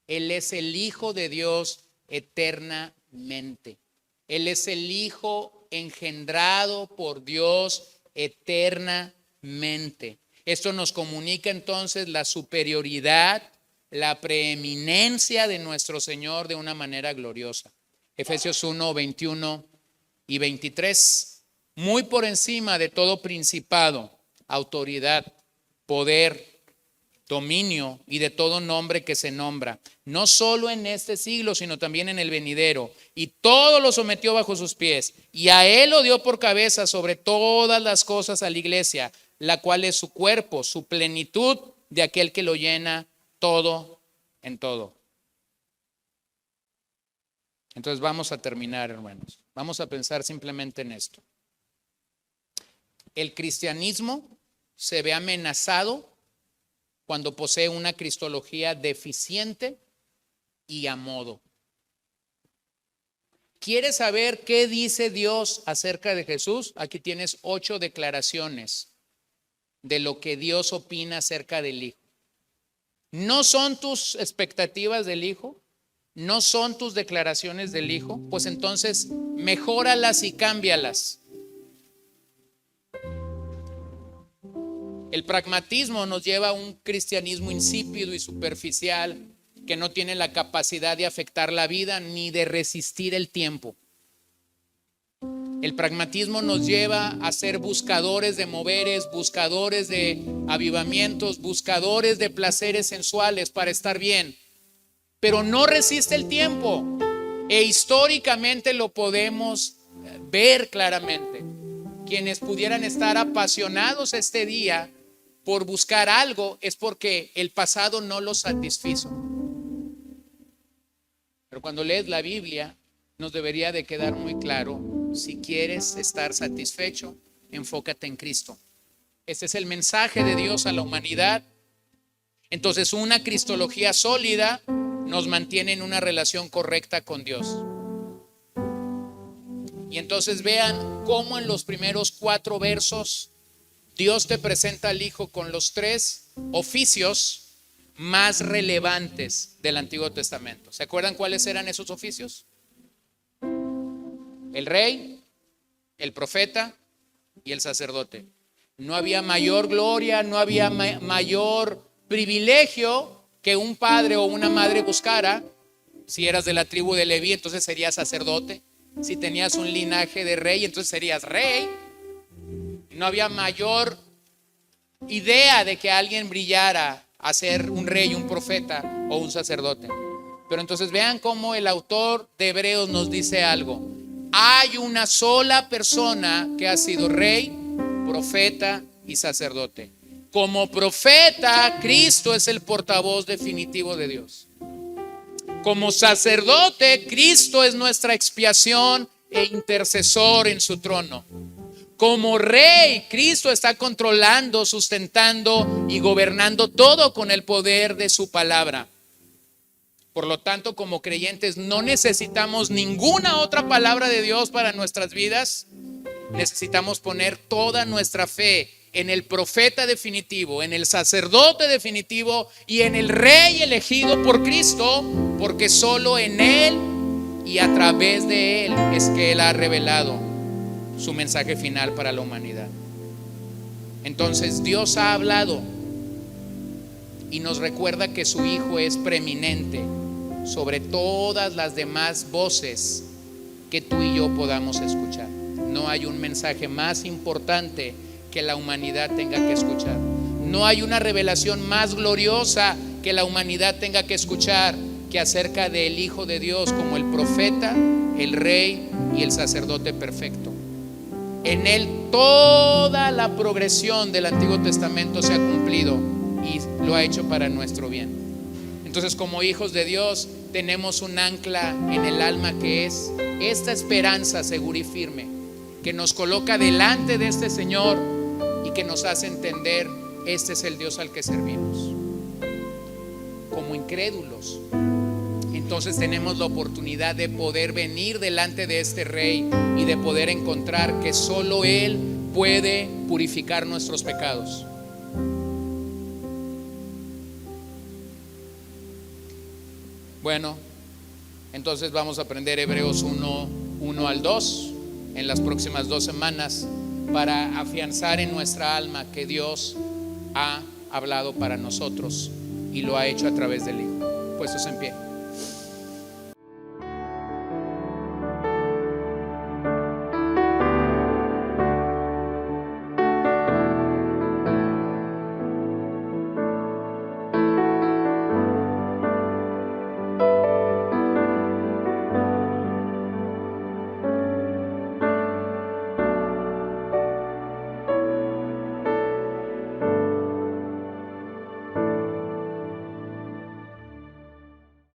Él es el Hijo de Dios eternamente. Él es el Hijo engendrado por Dios eternamente. Esto nos comunica entonces la superioridad, la preeminencia de nuestro Señor de una manera gloriosa. Efesios 1, 21 y 23. Muy por encima de todo principado, autoridad, poder, dominio y de todo nombre que se nombra, no solo en este siglo, sino también en el venidero. Y todo lo sometió bajo sus pies, y a él lo dio por cabeza sobre todas las cosas a la iglesia, la cual es su cuerpo, su plenitud de aquel que lo llena todo en todo. Entonces vamos a terminar, hermanos. Vamos a pensar simplemente en esto. El cristianismo se ve amenazado cuando posee una cristología deficiente y a modo. ¿Quieres saber qué dice Dios acerca de Jesús? Aquí tienes 8 declaraciones de lo que Dios opina acerca del Hijo. ¿No son tus expectativas del Hijo? ¿No son tus declaraciones del Hijo? Pues entonces mejóralas y cámbialas. El pragmatismo nos lleva a un cristianismo insípido y superficial que no tiene la capacidad de afectar la vida ni de resistir el tiempo. El pragmatismo nos lleva a ser buscadores de moveres, buscadores de avivamientos, buscadores de placeres sensuales para estar bien, pero no resiste el tiempo. E históricamente lo podemos ver claramente. Quienes pudieran estar apasionados este día por buscar algo es porque el pasado no los satisfizo. Pero cuando lees la Biblia, nos debería de quedar muy claro: si quieres estar satisfecho, enfócate en Cristo. Ese es el mensaje de Dios a la humanidad. Entonces, una cristología sólida nos mantiene en una relación correcta con Dios. Y entonces vean cómo en los primeros 4 versos Dios te presenta al Hijo con los 3 oficios más relevantes del Antiguo Testamento. ¿Se acuerdan cuáles eran esos oficios? El rey, el profeta y el sacerdote. No había mayor gloria, no había mayor privilegio que un padre o una madre buscara. Si eras de la tribu de Leví, entonces serías sacerdote. Si tenías un linaje de rey, entonces serías rey. No había mayor idea de que alguien brillara a ser un rey, un profeta o un sacerdote. Pero entonces vean cómo el autor de Hebreos nos dice algo. Hay una sola persona que ha sido rey, profeta y sacerdote. Como profeta, Cristo es el portavoz definitivo de Dios. Como sacerdote, Cristo es nuestra expiación e intercesor en su trono. Como rey, Cristo está controlando, sustentando y gobernando todo con el poder de su palabra. Por lo tanto, como creyentes, no necesitamos ninguna otra palabra de Dios para nuestras vidas. Necesitamos poner toda nuestra fe en el profeta definitivo, en el sacerdote definitivo y en el rey elegido por Cristo, porque solo en él y a través de él es que él ha revelado su mensaje final para la humanidad. Entonces Dios ha hablado y nos recuerda que su Hijo es preeminente sobre todas las demás voces que tú y yo podamos escuchar. No hay un mensaje más importante que la humanidad tenga que escuchar. No hay una revelación más gloriosa que la humanidad tenga que escuchar que acerca del Hijo de Dios como el profeta, el rey y el sacerdote perfecto. En él toda la progresión del Antiguo Testamento se ha cumplido y lo ha hecho para nuestro bien. Entonces, como hijos de Dios, tenemos un ancla en el alma que es esta esperanza segura y firme, que nos coloca delante de este Señor y que nos hace entender: este es el Dios al que servimos. Como incrédulos, entonces tenemos la oportunidad de poder venir delante de este Rey y de poder encontrar que solo Él puede purificar nuestros pecados. Bueno, entonces vamos a aprender Hebreos 1 al 2 en las próximas 2 semanas, para afianzar en nuestra alma que Dios ha hablado para nosotros y lo ha hecho a través del Hijo. Puestos en pie.